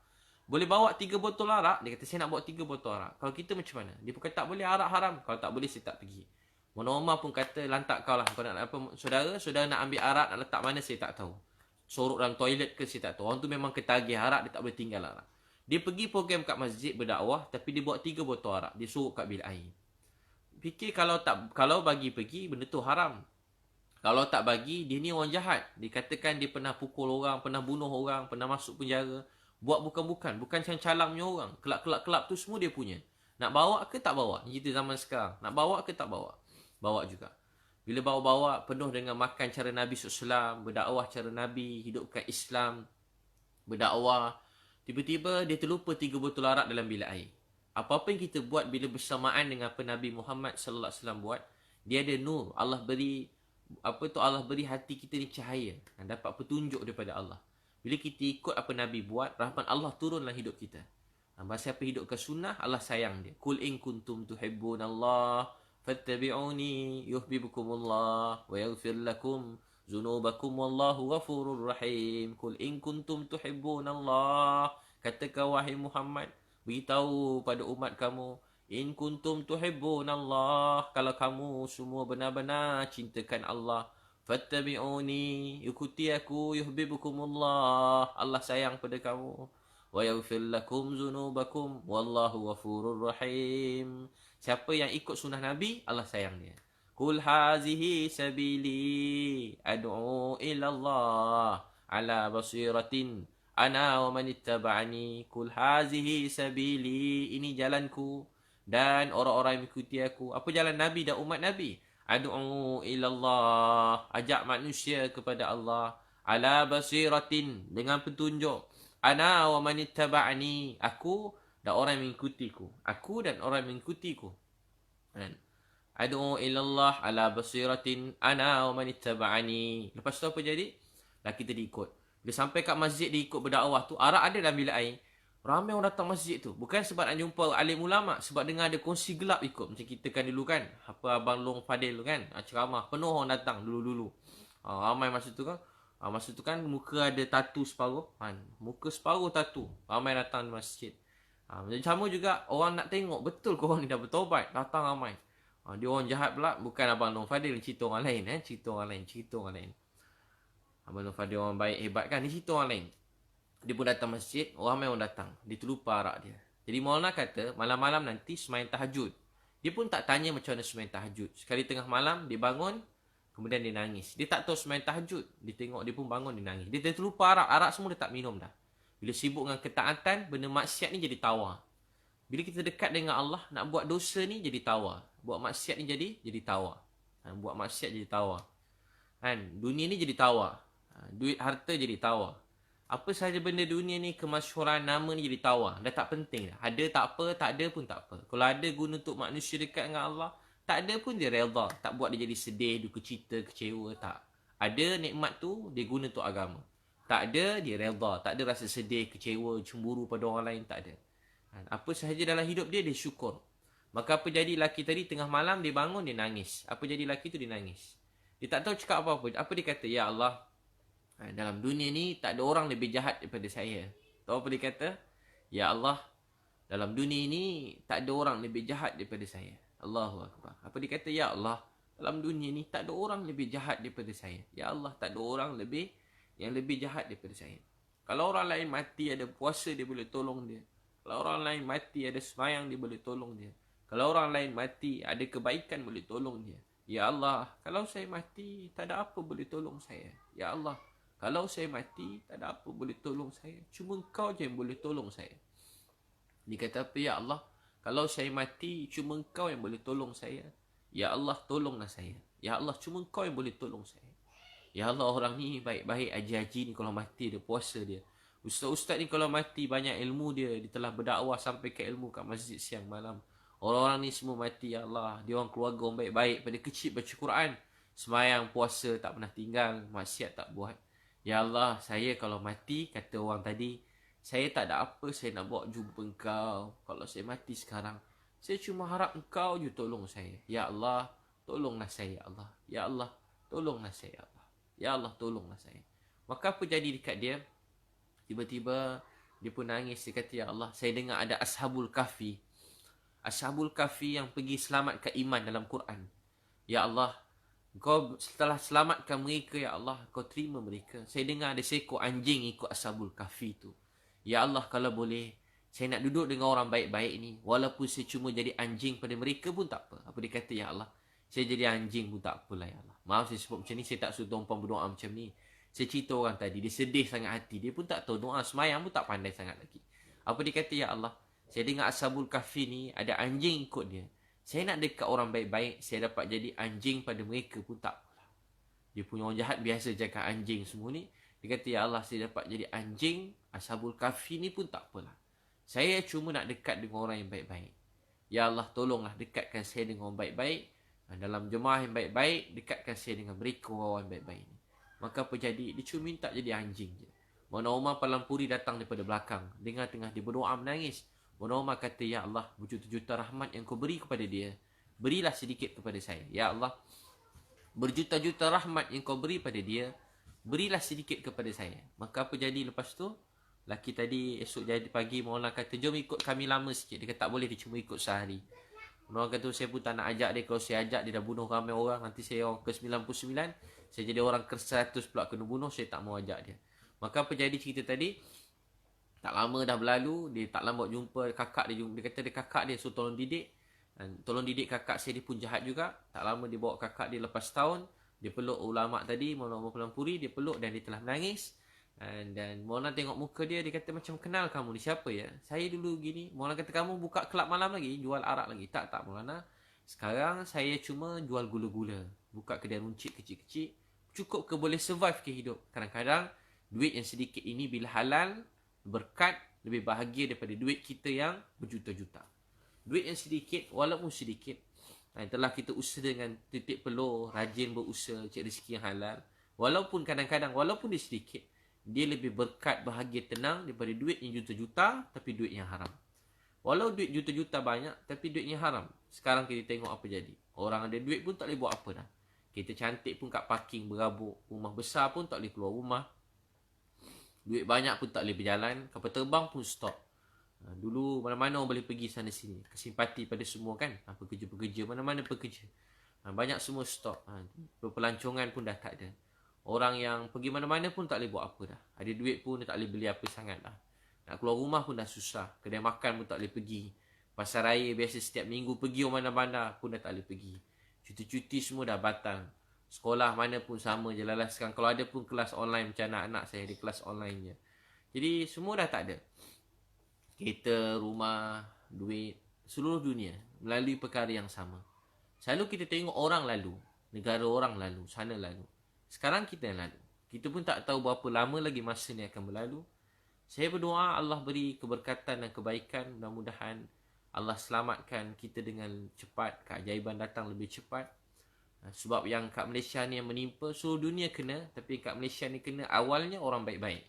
Boleh bawa 3 botol arak? Dia kata saya nak bawa 3 botol arak. Kalau kita macam mana? Dia pun kata tak boleh, arak haram. Kalau tak boleh saya tak pergi. Maulana Umar pun kata lantak kau lah. Kau nak apa? Saudara nak ambil arak, nak letak mana saya tak tahu. Sorok dalam toilet ke saya tak tahu. Orang tu memang ketagih arak, dia tak boleh tinggal arak. Dia pergi program kat masjid berdakwah, tapi dia bawa 3 botol arak. Dia suruh kat bilik air. Fikir kalau bagi pergi, benda tu haram. Kalau tak bagi, dia ni orang jahat. Dikatakan dia pernah pukul orang, pernah bunuh orang, pernah masuk penjara. Buat bukan-bukan. Bukan macam calang punya orang. Kelab-kelab tu semua dia punya. Nak bawa ke tak bawa? Cerita zaman sekarang. Nak bawa ke tak bawa? Bawa juga. Bila bawa-bawa, penuh dengan makan cara Nabi SAW, berdakwah cara Nabi, hidupkan Islam, berdakwah. Tiba-tiba dia terlupa 3 botol arak dalam bilik air. Apa-apa yang kita buat bila bersamaan dengan apa Nabi Muhammad SAW buat, dia ada nur. Allah beri hati kita ni cahaya dan dapat petunjuk daripada Allah. Bila kita ikut apa Nabi buat, rahmat Allah turunlah hidup kita. Siapa hidupkan sunnah, Allah sayang dia. Kul in kuntum tuhibbunallah fattabi'uni yuhibbukumullah wa yaghfir lakum zunubakum wallahu ghafurur rahim. Kul in kuntum tuhibbunallah. Katakan wahai Muhammad, beritahu pada umat kamu, in kuntum tuhibbunallah, kalau kamu semua benar-benar cintakan Allah, fattabi'uni, ikuti aku, yuhibbukumullah, Allah sayang pada kamu, wa yaghfir lakum zunubakum wallahu ghafurur rahim. Siapa yang ikut sunnah Nabi, Allah sayang dia. Kul hazihi sabili ad'u ila Allah ala basiratin ana wa man ittaba'ani. Kul hazihi sabili, ini jalanku dan orang-orang yang mengikuti aku. Apa jalan Nabi dan umat Nabi? Ad'u ila Allah, ajak manusia kepada Allah, ala basiratin, dengan petunjuk, ana wa man ittaba'ani, aku dan orang yang mengikutiku. Aku dan orang yang mengikutiku. Ad'u ila Allah ala basiratin ana wa man ittaba'ani. Lepas tu apa jadi? Dah kita diikut. Dia sampai kat masjid, dia ikut berdakwah tu, arak ada dalam bilik air. Ramai orang datang masjid tu. Bukan sebab nak jumpa alim ulama', sebab dengar ada kongsi gelap ikut. Macam kita kan dulu kan. Apa Abang Long Fadil tu kan. Ceramah. Penuh orang datang dulu-dulu. Ramai masa tu kan. Masa tu kan muka ada tatu separuh. Muka separuh tatu. Ramai datang di masjid. Sama juga orang nak tengok betul korang ni dah bertaubat. Datang ramai. Dia orang jahat pula. Bukan Abang Long Fadil. Cerita orang lain. Cerita orang lain. Abang Long Fadil orang baik hebat kan. Ni cerita orang lain. Dia pun datang masjid, ramai orang datang. Dia terlupa arak dia. Jadi Maulana kata, malam-malam nanti sembahyang tahajud. Dia pun tak tanya macam mana sembahyang tahajud. Sekali tengah malam, dia bangun, kemudian dia nangis. Dia tak tahu sembahyang tahajud. Dia tengok, dia pun bangun, dia nangis. Dia terlupa arak. Arak semua dia tak minum dah. Bila sibuk dengan ketaatan, benda maksiat ni jadi tawar. Bila kita dekat dengan Allah, nak buat dosa ni jadi tawar. Buat maksiat ni jadi tawar. Buat maksiat jadi tawar. Dunia ni jadi tawar. Duit harta jadi tawar. Apa sahaja benda dunia ni, kemasyhuran, nama ni jadi tawar. Dah tak penting dah. Ada tak apa, tak ada pun tak apa. Kalau ada guna untuk manusia dekat dengan Allah, tak ada pun dia redha. Tak buat dia jadi sedih, duka cita, kecewa, tak. Ada nikmat tu, dia guna untuk agama. Tak ada, dia redha. Tak ada rasa sedih, kecewa, cemburu pada orang lain, tak ada. Apa sahaja dalam hidup dia, dia syukur. Maka apa jadi lelaki tadi, tengah malam dia bangun, dia nangis. Apa jadi lelaki tu, dia nangis. Dia tak tahu cakap apa-apa. Apa dia kata? Ya Allah, dalam dunia ni tak ada orang lebih jahat daripada saya. Tahu apa dia kata? Ya Allah, dalam dunia ni tak ada orang lebih jahat daripada saya. Allahu Akbar. Apa dia kata? Ya Allah, dalam dunia ni tak ada orang lebih jahat daripada saya. Ya Allah, tak ada orang yang lebih jahat daripada saya. Kalau orang lain mati ada puasa, dia boleh tolong dia. Kalau orang lain mati ada sembahyang, dia boleh tolong dia. Kalau orang lain mati ada kebaikan, boleh tolong dia. Ya Allah, kalau saya mati tak ada apa boleh tolong saya. Ya Allah, kalau saya mati, tak ada apa boleh tolong saya. Cuma Engkau je yang boleh tolong saya. Dia kata apa? Ya Allah, kalau saya mati, cuma Engkau yang boleh tolong saya. Ya Allah, tolonglah saya. Ya Allah, cuma Engkau yang boleh tolong saya. Ya Allah, orang ni baik-baik, haji-haji ni kalau mati dia puasa dia. Ustaz-ustaz ni kalau mati banyak ilmu dia. Dia telah berdakwah sampai ke ilmu kat masjid siang malam. Orang-orang ni semua mati, ya Allah. Dia orang keluarga orang baik-baik. Pada kecil baca Quran. Semayang, puasa tak pernah tinggal. Maksiat tak buat. Ya Allah, saya kalau mati, kata orang tadi, saya tak ada apa saya nak buat jumpa Engkau. Kalau saya mati sekarang, saya cuma harap Engkau je tolong saya. Ya Allah, tolonglah saya, ya Allah. Ya Allah, tolonglah saya, ya Allah. Ya Allah, tolonglah saya. Maka apa jadi dekat dia? Tiba-tiba dia pun nangis. Dia kata, ya Allah, saya dengar ada Ashabul Kahfi. Ashabul Kahfi yang pergi selamatkan iman dalam Quran. Ya Allah, Kau setelah selamatkan mereka, ya Allah, Kau terima mereka. Saya dengar ada seekor anjing ikut Ashabul Kahfi tu. Ya Allah, kalau boleh, saya nak duduk dengan orang baik-baik ni. Walaupun saya cuma jadi anjing pada mereka pun tak apa. Apa dia kata, ya Allah, saya jadi anjing pun tak apalah, ya Allah. Maaf saya sebut macam ni, saya tak suruh tuan-puan berdoa macam ni. Saya cerita orang tadi, dia sedih sangat hati. Dia pun tak tahu doa, semayang pun tak pandai sangat lagi. Apa dia kata, ya Allah, saya dengar Ashabul Kahfi ni, ada anjing ikut dia. Saya nak dekat orang baik-baik, saya dapat jadi anjing pada mereka pun tak apalah. Dia punya orang jahat biasa jaga anjing semua ni. Dia kata, ya Allah, saya dapat jadi anjing Ashabul Kahfi ni pun tak apalah. Saya cuma nak dekat dengan orang yang baik-baik. Ya Allah, tolonglah dekatkan saya dengan orang baik-baik. Dalam jemaah yang baik-baik, dekatkan saya dengan mereka orang baik-baik ni. Maka apa jadi? Dia cuma minta jadi anjing je. Mona Umar Palampuri datang daripada belakang. Dengar tengah dia berdoa menangis. Mona Umar kata, ya Allah, berjuta-juta rahmat yang kau beri kepada dia, berilah sedikit kepada saya. Ya Allah, berjuta-juta rahmat yang kau beri pada dia, berilah sedikit kepada saya. Maka apa jadi lepas tu? Laki tadi esok jadi pagi, Mona kata, jom ikut kami lama sikit. Dia kata, tak boleh, dia cuma ikut sehari. Orang kata, saya pun tak nak ajak dia. Kalau saya ajak, dia dah bunuh ramai orang. Nanti saya orang ke-99. Saya jadi orang ke-100 pula kena bunuh. Saya tak mau ajak dia. Maka apa jadi cerita tadi? Tak lama dah berlalu. Dia tak lambat jumpa kakak dia. Dia kata dia kakak dia. So tolong didik. Tolong didik kakak saya. Dia pun jahat juga. Tak lama dia bawa kakak dia lepas tahun. Dia peluk ulama' tadi. Maulana Umar Palampuri. Dia peluk dan dia telah menangis. Dan Mona tengok muka dia, dia kata macam kenal kamu ni, siapa ya? Saya dulu gini. Mona kata kamu buka kelab malam lagi, jual arak lagi. Tak Mona. Sekarang saya cuma jual gula-gula. Buka kedai runcit kecil-kecil. Cukup ke boleh survive ke hidup. Kadang-kadang duit yang sedikit ini bila halal, berkat, lebih bahagia daripada duit kita yang berjuta-juta. Duit yang sedikit, walaupun sedikit, telah kita usaha dengan titik peluh, rajin berusaha, cari rezeki yang halal. Walaupun kadang-kadang, walaupun dia sedikit, dia lebih berkat, bahagia, tenang daripada duit yang juta-juta tapi duit yang haram. Walau duit juta-juta banyak tapi duitnya haram. Sekarang kita tengok apa jadi. Orang ada duit pun tak boleh buat apa dah. Kita cantik pun kat parking berabuk. Rumah besar pun tak boleh keluar rumah. Duit banyak pun tak boleh berjalan. Kapal terbang pun stop. Dulu mana-mana orang boleh pergi sana sini. Kesimpati pada semua kan. Pekerja-pekerja, mana-mana pekerja. Banyak semua stop. Pelancongan pun dah tak ada. Orang yang pergi mana-mana pun tak boleh buat apa dah. Ada duit pun dia tak boleh beli apa sangat dah. Nak keluar rumah pun dah susah. Kedai makan pun tak boleh pergi. Pasar raya biasa setiap minggu pergi mana-mana pun dah tak boleh pergi. Cuti-cuti semua dah batal. Sekolah mana pun sama je lah sekarang. Kalau ada pun kelas online macam anak-anak saya, di kelas online je. Jadi semua dah tak ada. Kereta, rumah, duit, seluruh dunia melalui perkara yang sama. Selalu kita tengok orang lalu, negara orang lalu, sana lalu. Sekarang kita yang lalu. Kita pun tak tahu berapa lama lagi masa ni akan berlalu. Saya berdoa Allah beri keberkatan dan kebaikan. Mudah-mudahan Allah selamatkan kita dengan cepat. Keajaiban datang lebih cepat. Sebab yang kat Malaysia ni yang menimpa, seluruh dunia kena. Tapi kat Malaysia ni kena awalnya orang baik-baik.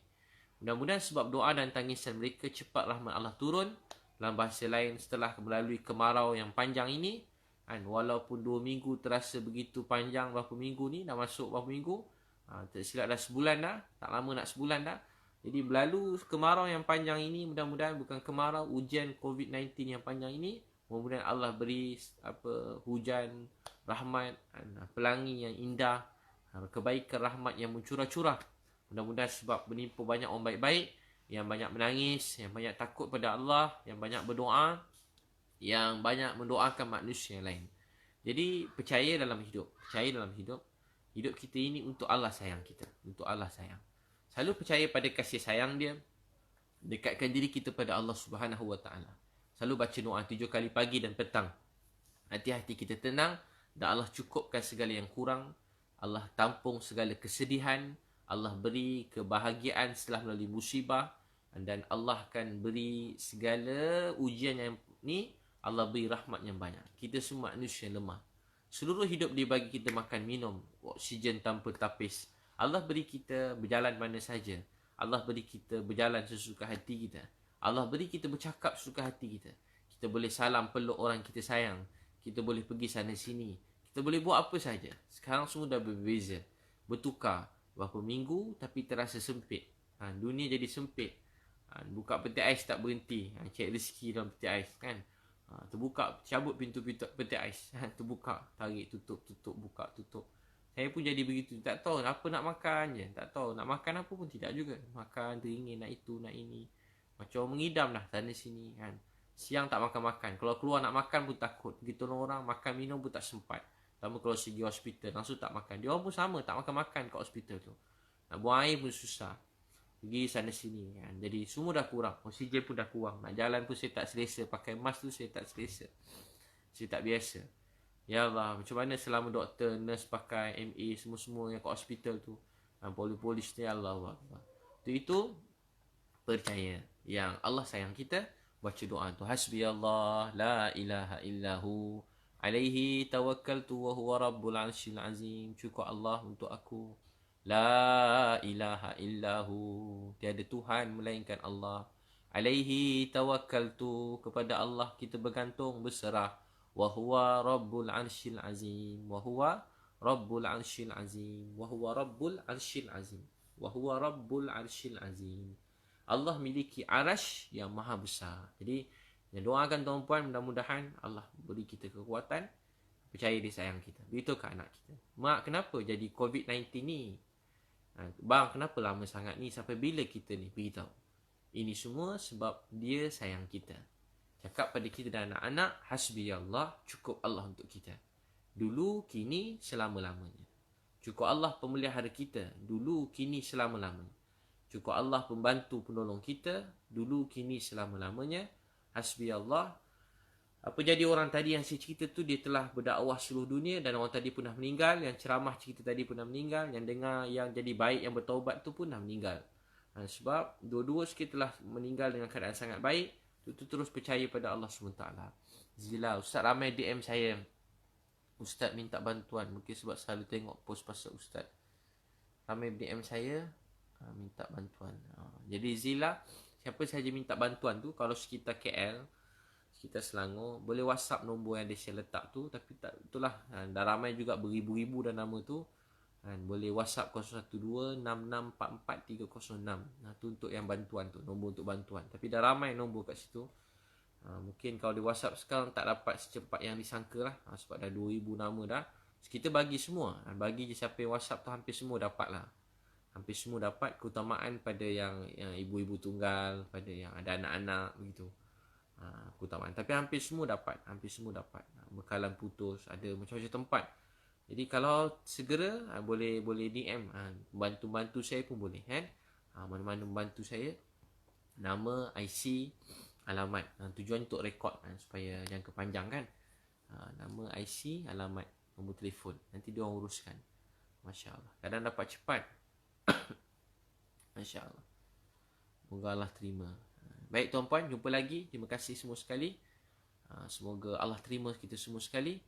Mudah-mudahan sebab doa dan tangisan mereka, cepat rahmat Allah turun. Dalam bahasa lain, setelah melalui kemarau yang panjang ini, walaupun 2 minggu terasa begitu panjang, berapa minggu ni, dah masuk berapa minggu, tak silap dah sebulan dah, tak lama nak sebulan dah. Jadi berlalu kemarau yang panjang ini, mudah-mudahan bukan kemarau, ujian COVID-19 yang panjang ini, mudah-mudahan Allah beri hujan rahmat, pelangi yang indah, kebaikan rahmat yang mencurah-curah. Mudah-mudahan sebab menimpa banyak orang baik-baik, yang banyak menangis, yang banyak takut pada Allah, yang banyak berdoa, yang banyak mendoakan manusia yang lain. Jadi percaya dalam hidup. Percaya dalam hidup. Hidup kita ini untuk Allah sayang kita. Untuk Allah sayang. Selalu percaya pada kasih sayang dia. Dekatkan diri kita pada Allah Subhanahu Wa Taala. Selalu baca doa 7 kali pagi dan petang. Hati-hati kita tenang dan Allah cukupkan segala yang kurang. Allah tampung segala kesedihan. Allah beri kebahagiaan setelah melalui musibah. Dan Allah akan beri segala ujian yang ni, Allah beri rahmat yang banyak. Kita semua manusia yang lemah. Seluruh hidup dia bagi kita makan, minum, oksigen tanpa tapis. Allah beri kita berjalan mana saja. Allah beri kita berjalan sesuka hati kita. Allah beri kita bercakap sesuka hati kita. Kita boleh salam peluk orang kita sayang. Kita boleh pergi sana sini. Kita boleh buat apa saja. Sekarang semua dah berbeza. Bertukar. Berapa minggu tapi terasa sempit. Dunia jadi sempit. Buka peti ais tak berhenti. Cari rezeki dalam peti ais kan. Terbuka, cabut pintu-pintu peti ais. Terbuka, tarik, tutup, buka, tutup. Saya pun jadi begitu. Tak tahu apa nak makan je. Tak tahu nak makan apa pun tidak juga. Makan, teringin, nak itu, nak ini. Macam mengidam lah sana sini kan. Siang tak makan-makan. Kalau keluar nak makan pun takut. Begitu orang makan minum pun tak sempat. Sama kalau segi hospital, langsung tak makan. Dia orang pun sama, tak makan-makan kat hospital tu. Nak buang air pun susah. Pergi sana sini kan. Jadi semua dah kurang. Oksigen pun dah kurang. Nak jalan pun saya tak selesa. Pakai mask tu saya tak selesa. Saya tak biasa. Ya Allah, macam mana selama doktor, nurse pakai MA, semua-semua yang kat hospital tu. Polis-polis ni, Allah Allah. Itu percaya yang Allah sayang kita. Baca doa tu. Hasbi Allah, la ilaha illahu, alaihi tawakkaltu wa huwa rabbul arsyil azim. Cukup Allah untuk aku. La ilaha illahu, tiada Tuhan melainkan Allah. Alaihi tawakkaltu, kepada Allah kita bergantung, berserah. Wa huwa rabbul arsyil azim. Wa huwa rabbul arsyil azim. Wa huwa rabbul arsyil azim. Wa huwa rabbul arsyil azim. Allah miliki arash yang maha besar. Jadi, yang doakan tuan-puan, mudah-mudahan Allah beri kita kekuatan, percaya dia sayang kita. Begitu ke anak kita. Mak, kenapa jadi COVID-19 ni? Bang, kenapa lama sangat ni? Sampai bila kita ni? Beritahu. Ini semua sebab dia sayang kita. Cakap pada kita dan anak-anak, hasbi Allah, cukup Allah untuk kita. Dulu, kini, selama-lamanya. Cukup Allah pemelihara kita. Dulu, kini, selama-lamanya. Cukup Allah pembantu penolong kita. Dulu, kini, selama-lamanya. Hasbi Allah. Apa jadi orang tadi yang saya cerita tu, dia telah berdakwah seluruh dunia dan orang tadi pun dah meninggal. Yang ceramah cerita tadi pun dah meninggal. Yang dengar yang jadi baik, yang bertaubat tu pun dah meninggal. Sebab dua-dua sikit telah meninggal dengan keadaan sangat baik. Itu terus percaya pada Allah SWT. Zila, Ustaz ramai DM saya. Ustaz minta bantuan. Mungkin sebab selalu tengok post pasal Ustaz. Ramai DM saya minta bantuan. Jadi Zila, siapa sahaja minta bantuan tu, kalau sekitar KL, sekitar Selangor, boleh WhatsApp nombor yang saya letak tu. Tapi tak, itulah, dah ramai juga beribu-ribu dah nama tu. Boleh WhatsApp 012-6644-306. Tu untuk yang bantuan tu, nombor untuk bantuan. Tapi dah ramai nombor kat situ. Mungkin kalau di WhatsApp sekarang tak dapat secepat yang disangka lah. Sebab dah 2000 nama dah. So, kita bagi semua. Bagi je siapa yang WhatsApp tu, hampir semua dapat lah. Hampir semua dapat. Keutamaan pada yang ibu-ibu tunggal, pada yang ada anak-anak begitu. Keutamaan. Tapi hampir semua dapat. Hampir semua dapat. Bekalan putus, ada macam-macam tempat. Jadi kalau segera boleh DM, bantu-bantu saya pun boleh kan. Mana-mana membantu saya, nama, IC, alamat. Tujuan untuk rekod supaya jangka panjang kan. Nama, IC, alamat, nombor telefon. Nanti dia orang uruskan. Masya-Allah. Kadang dapat cepat. Masya-Allah. Moga Allah terima. Baik tuan-puan, jumpa lagi. Terima kasih semua sekali. Semoga Allah terima kita semua sekali.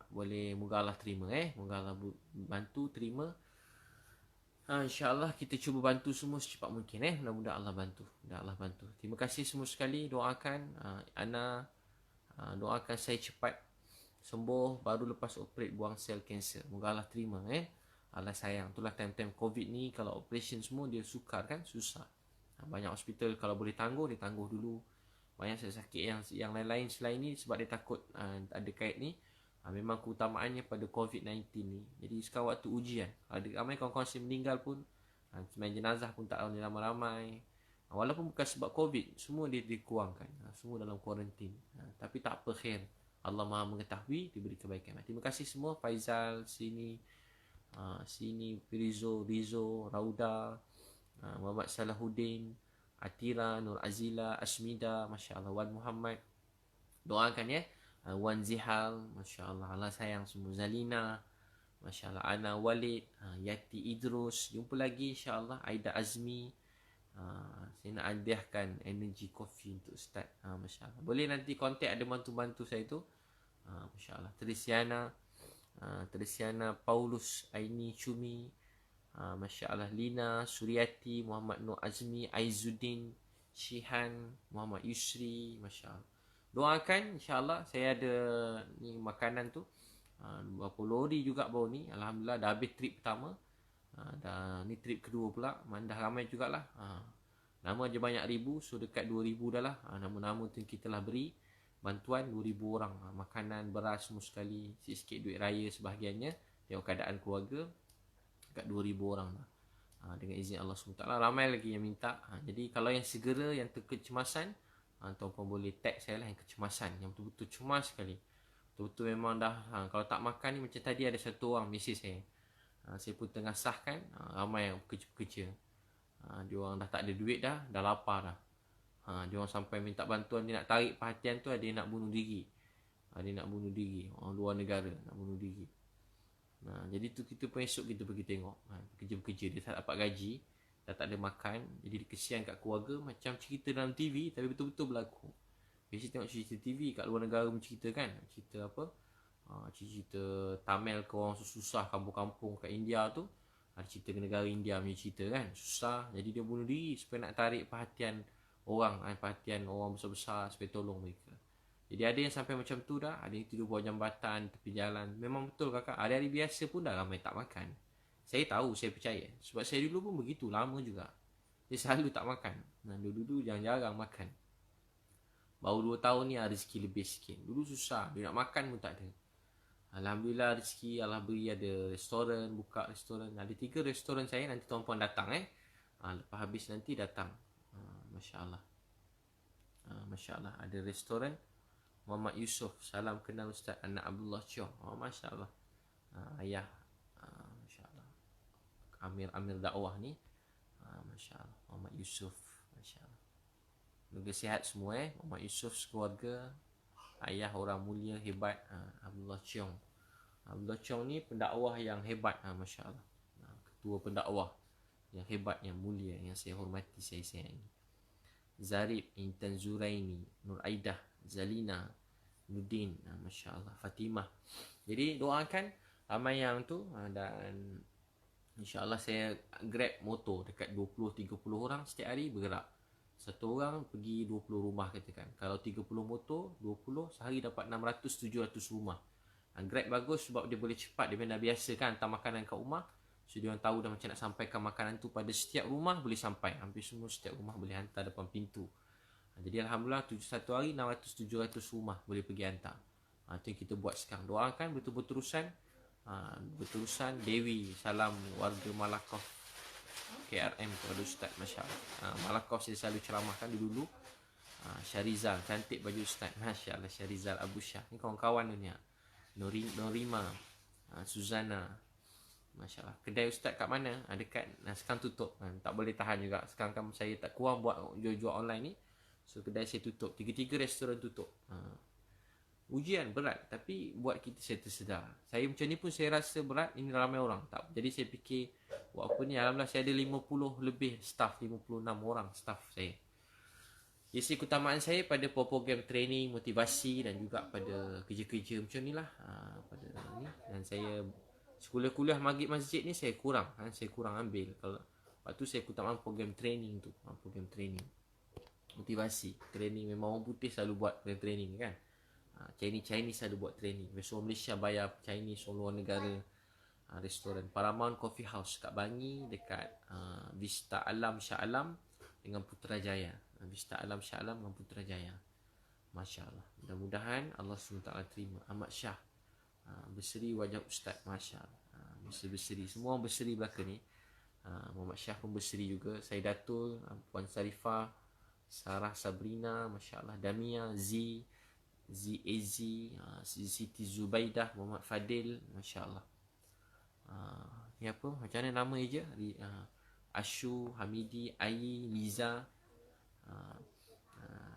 Boleh, moga Allah terima moga Allah bantu terima. InsyaAllah kita cuba bantu semua secepat mungkin mudah-mudahan Allah bantu. Mudah Allah bantu. Terima kasih semua sekali. Doakan Ana, doakan saya cepat sembuh, baru lepas operate buang sel kanser. Moga Allah terima Allah sayang. Itulah time-time COVID ni, kalau operation semua dia sukar kan, susah. Banyak hospital kalau boleh tangguh, dia tangguh dulu. Banyak sakit yang lain-lain selain ni sebab dia takut ada kait ni. Memang keutamaannya pada COVID-19 ni. Jadi sekarang waktu ujian. Ada ramai kawan-kawan saya meninggal pun. Semain jenazah pun tak ramai-ramai. Walaupun bukan sebab COVID, semua dia dikurangkan. Semua dalam kuarantin. Tapi tak apa, khair. Allah Maha mengetahui, diberi kebaikan. Terima kasih semua. Faizal, sini, Rizo, Rauda, Muhammad Salahuddin, Atira, Nur Azila, Asmida, Masya Allah, Wan Muhammad. Doakan ya. Wan Zihal, Masya Allah, Allah sayang semua. Zalina, Masya Allah, Ana Walid, Yati Idrus. Jumpa lagi insya Allah. Aida Azmi. Saya nak hadiahkan energy coffee untuk Ustaz. Masya Allah. Boleh nanti kontak ada bantu-bantu saya tu. Masya Allah. Teresiana Paulus Aini Cumi. Masya Allah. Lina Suryati, Muhammad Nur Azmi, Aizuddin Shihan, Muhammad Yusri. Masya Allah. Doakan insya Allah. Saya ada ni makanan tu. Berapa lori juga baru ni. Alhamdulillah dah habis trip pertama. Ni trip kedua pula. Dah ramai jugalah. Nama je banyak ribu. So dekat 2,000 dah lah. Nama-nama tu kita lah beri bantuan 2,000 orang. Makanan, beras semua sekali. Sikit-sikit duit raya sebahagiannya. Tengok keadaan keluarga. Dekat 2,000 orang lah. Dengan izin Allah SWT. Ramai lagi yang minta. Jadi kalau yang segera, yang terkecemasan, tuan-puan boleh tag saya lah yang kecemasan. Yang betul-betul cemas sekali. Betul-betul memang dah. Kalau tak makan ni macam tadi ada satu orang mesej saya. Saya pun tengah sahkan. Ramai yang pekerja-pekerja. Dia orang dah tak ada duit dah lapar dah. Dia orang sampai minta bantuan. Dia nak tarik perhatian tu. Dia nak bunuh diri. Dia nak bunuh diri. Orang luar negara nak bunuh diri. Jadi tu kita pun esok kita pergi tengok. Pekerja-pekerja dia tak dapat gaji. Dah tak ada makan. Jadi dia kesian kat keluarga. Macam cerita dalam TV. Tapi betul-betul berlaku. Biasa tengok cerita TV kat luar negara mencerita kan. Cerita apa? Cerita Tamil ke orang susah kampung-kampung kat India tu. Ada cerita ke negara India punya cerita kan. Susah. Jadi dia bunuh diri supaya nak tarik perhatian orang. Perhatian orang besar-besar supaya tolong mereka. Jadi ada yang sampai macam tu dah. Ada yang tidur bawah jambatan, tepi jalan. Memang betul kakak. Hari-hari biasa pun dah ramai tak makan. Saya tahu, saya percaya. Sebab saya dulu pun begitu. Lama juga. Dia selalu tak makan. Dulu-dulu jarang-jarang makan. Baru 2 tahun ni rezeki lebih sikit. Dulu susah. Dia nak makan pun tak ada. Alhamdulillah rezeki Allah beri, ada restoran, buka restoran. Ada 3 restoran saya, nanti tuan-puan datang lepas habis nanti datang. Masya Allah. Masya Allah. Ada restoran Muhammad Yusof. Salam kenal Ustaz anak Abdullah Chong. Masya Allah. Ayah Masya Allah. Amir dakwah ni. Masya Allah. Muhammad Yusof. Masya Allah. Semoga sihat semua Muhammad Yusof sekeluarga. Ayah orang mulia hebat, Abdullah Chong. Abdullah Chong ni pendakwah yang hebat, Masya Allah. Ketua pendakwah yang hebat, yang mulia, yang saya hormati, saya sayangi. Zarib, Intan Zuraini, Nur Aidah, Zalina, Nudin, Masya Allah. Fatimah. Jadi doakan ramai yang tu. Dan insya Allah saya grab motor dekat 20-30 orang setiap hari bergerak. Satu orang pergi 20 rumah katakan. Kalau 30 motor, 20 sehari dapat 600-700 rumah. Grab bagus sebab dia boleh cepat. Dia dah biasa kan hantar makanan kat rumah. So dia orang tahu dah macam nak sampaikan makanan tu pada setiap rumah boleh sampai. Hampir semua setiap rumah boleh hantar depan pintu. Jadi Alhamdulillah satu hari 600-700 rumah boleh pergi hantar. Itu yang kita buat sekarang. Doakan betul-betul berterusan. Dewi, salam warga Malakoff KRM kepada Ustaz, Masya Allah. Malakoff saya selalu ceramahkan dulu. Syarizal, cantik baju Ustaz, Masya Allah. Syarizal Abu Syah, ni kawan-kawan ni. Norima, Suzana, Masya Allah. Kedai Ustaz kat mana? Dekat. Sekarang tutup. Tak boleh tahan juga. Sekarang kan saya tak kurang buat jual-jual online ni. So kedai saya tutup. 3 restoran tutup. Ujian berat. Tapi buat kita saya tersedar. Saya macam ni pun saya rasa berat. Ini ramai orang. Tak. Jadi saya fikir buat apa ni. Alhamdulillah saya ada 50 lebih staff. 56 orang staff saya. Isi keutamaan saya pada program training, motivasi dan juga pada kerja-kerja macam ni lah. Pada ni. Dan saya kuliah maghrib masjid ni saya kurang. Saya kurang ambil. Kalau waktu saya keutamaan program training tu. Program training. Motivasi. Training memang orang putih selalu buat program training kan. Chinese ada buat training. Orang Malaysia bayar Chinese, orang luar negara. Restoran Paramount Coffee House kat Bangi, dekat Vista Alam Shah Alam dengan Putrajaya. Vista Alam Shah Alam dengan Putrajaya. Masya Allah. Mudah-mudahan Allah SWT terima. Ahmad Shah, berseri wajah Ustaz. Masya Allah. Berseri. Semua orang berseri belaka ni. Muhammad Shah pun berseri juga. Saidatul, Puan Sarifah, Sarah Sabrina, Masya Allah. Damia, ZAZ, Siti Zubaidah, Muhammad Fadil, Masya Allah. Ni apa? Macam mana nama je? Ashu, Hamidi, Ayi, Liza,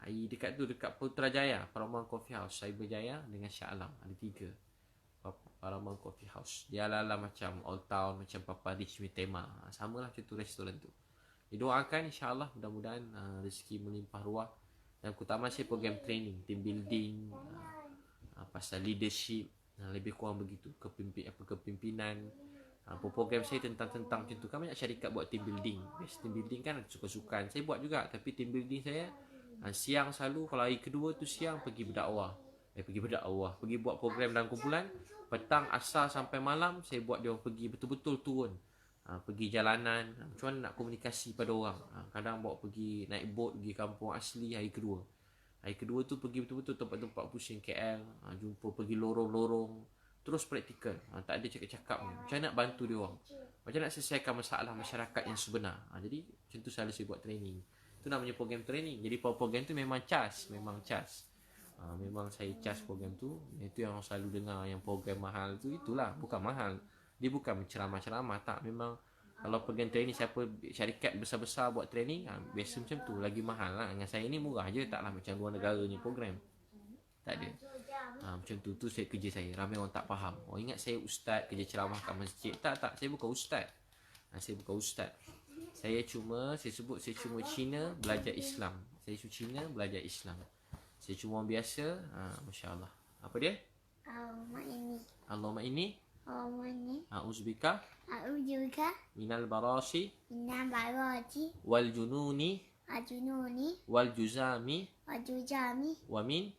Dekat tu, dekat Putrajaya, Paramount Coffee House, Cyberjaya dengan Shah Alam. Ada 3 Paramount Coffee House. Dia ala-ala macam Old Town, macam Papa Rich punya tema. Sama lah macam tu restoran tu. Didoakan insyaAllah mudah-mudahan rezeki melimpah ruah. Dan utama saya program training, team building, pasal leadership, lebih kurang begitu, kepimpinan. Program saya tentang macam tu. Kan banyak syarikat buat team building. Team building kan suka-sukan. Saya buat juga, tapi team building saya siang selalu, kalau hari kedua tu siang pergi berdakwah. Pergi buat program dalam kumpulan. Petang asar sampai malam saya buat dia orang pergi betul-betul turun. Pergi jalanan, macam mana nak komunikasi pada orang. Kadang bawa pergi naik bot pergi kampung asli hari kedua. Hari kedua tu pergi betul-betul tempat-tempat pusing KL, jumpa pergi lorong-lorong, terus praktikal. Tak ada cakap-cakap. Macam mana nak bantu dia orang, macam nak selesaikan masalah masyarakat yang sebenar. Jadi macam tu selalu saya buat training. Itu namanya program training. Jadi program tu memang cas. Memang saya cas program tu. Itu yang orang selalu dengar, yang program mahal tu. Itulah, bukan mahal. Dia bukan ceramah-ceramah, tak. Memang kalau program training, siapa syarikat besar-besar buat training, biasa macam tu, lagi mahal lah. Dengan saya ni murah je, taklah macam luar negara ni program. Tak ada. Macam tu saya kerja saya. Ramai orang tak faham. Orang ingat saya ustaz, kerja ceramah kat masjid. Tak, saya bukan ustaz. Saya cuma Cina belajar Islam. Saya cuma orang biasa. Masya Allah. Apa dia? Allahumma inni a'udzubika minal barasi wal jununi wal juzami wa min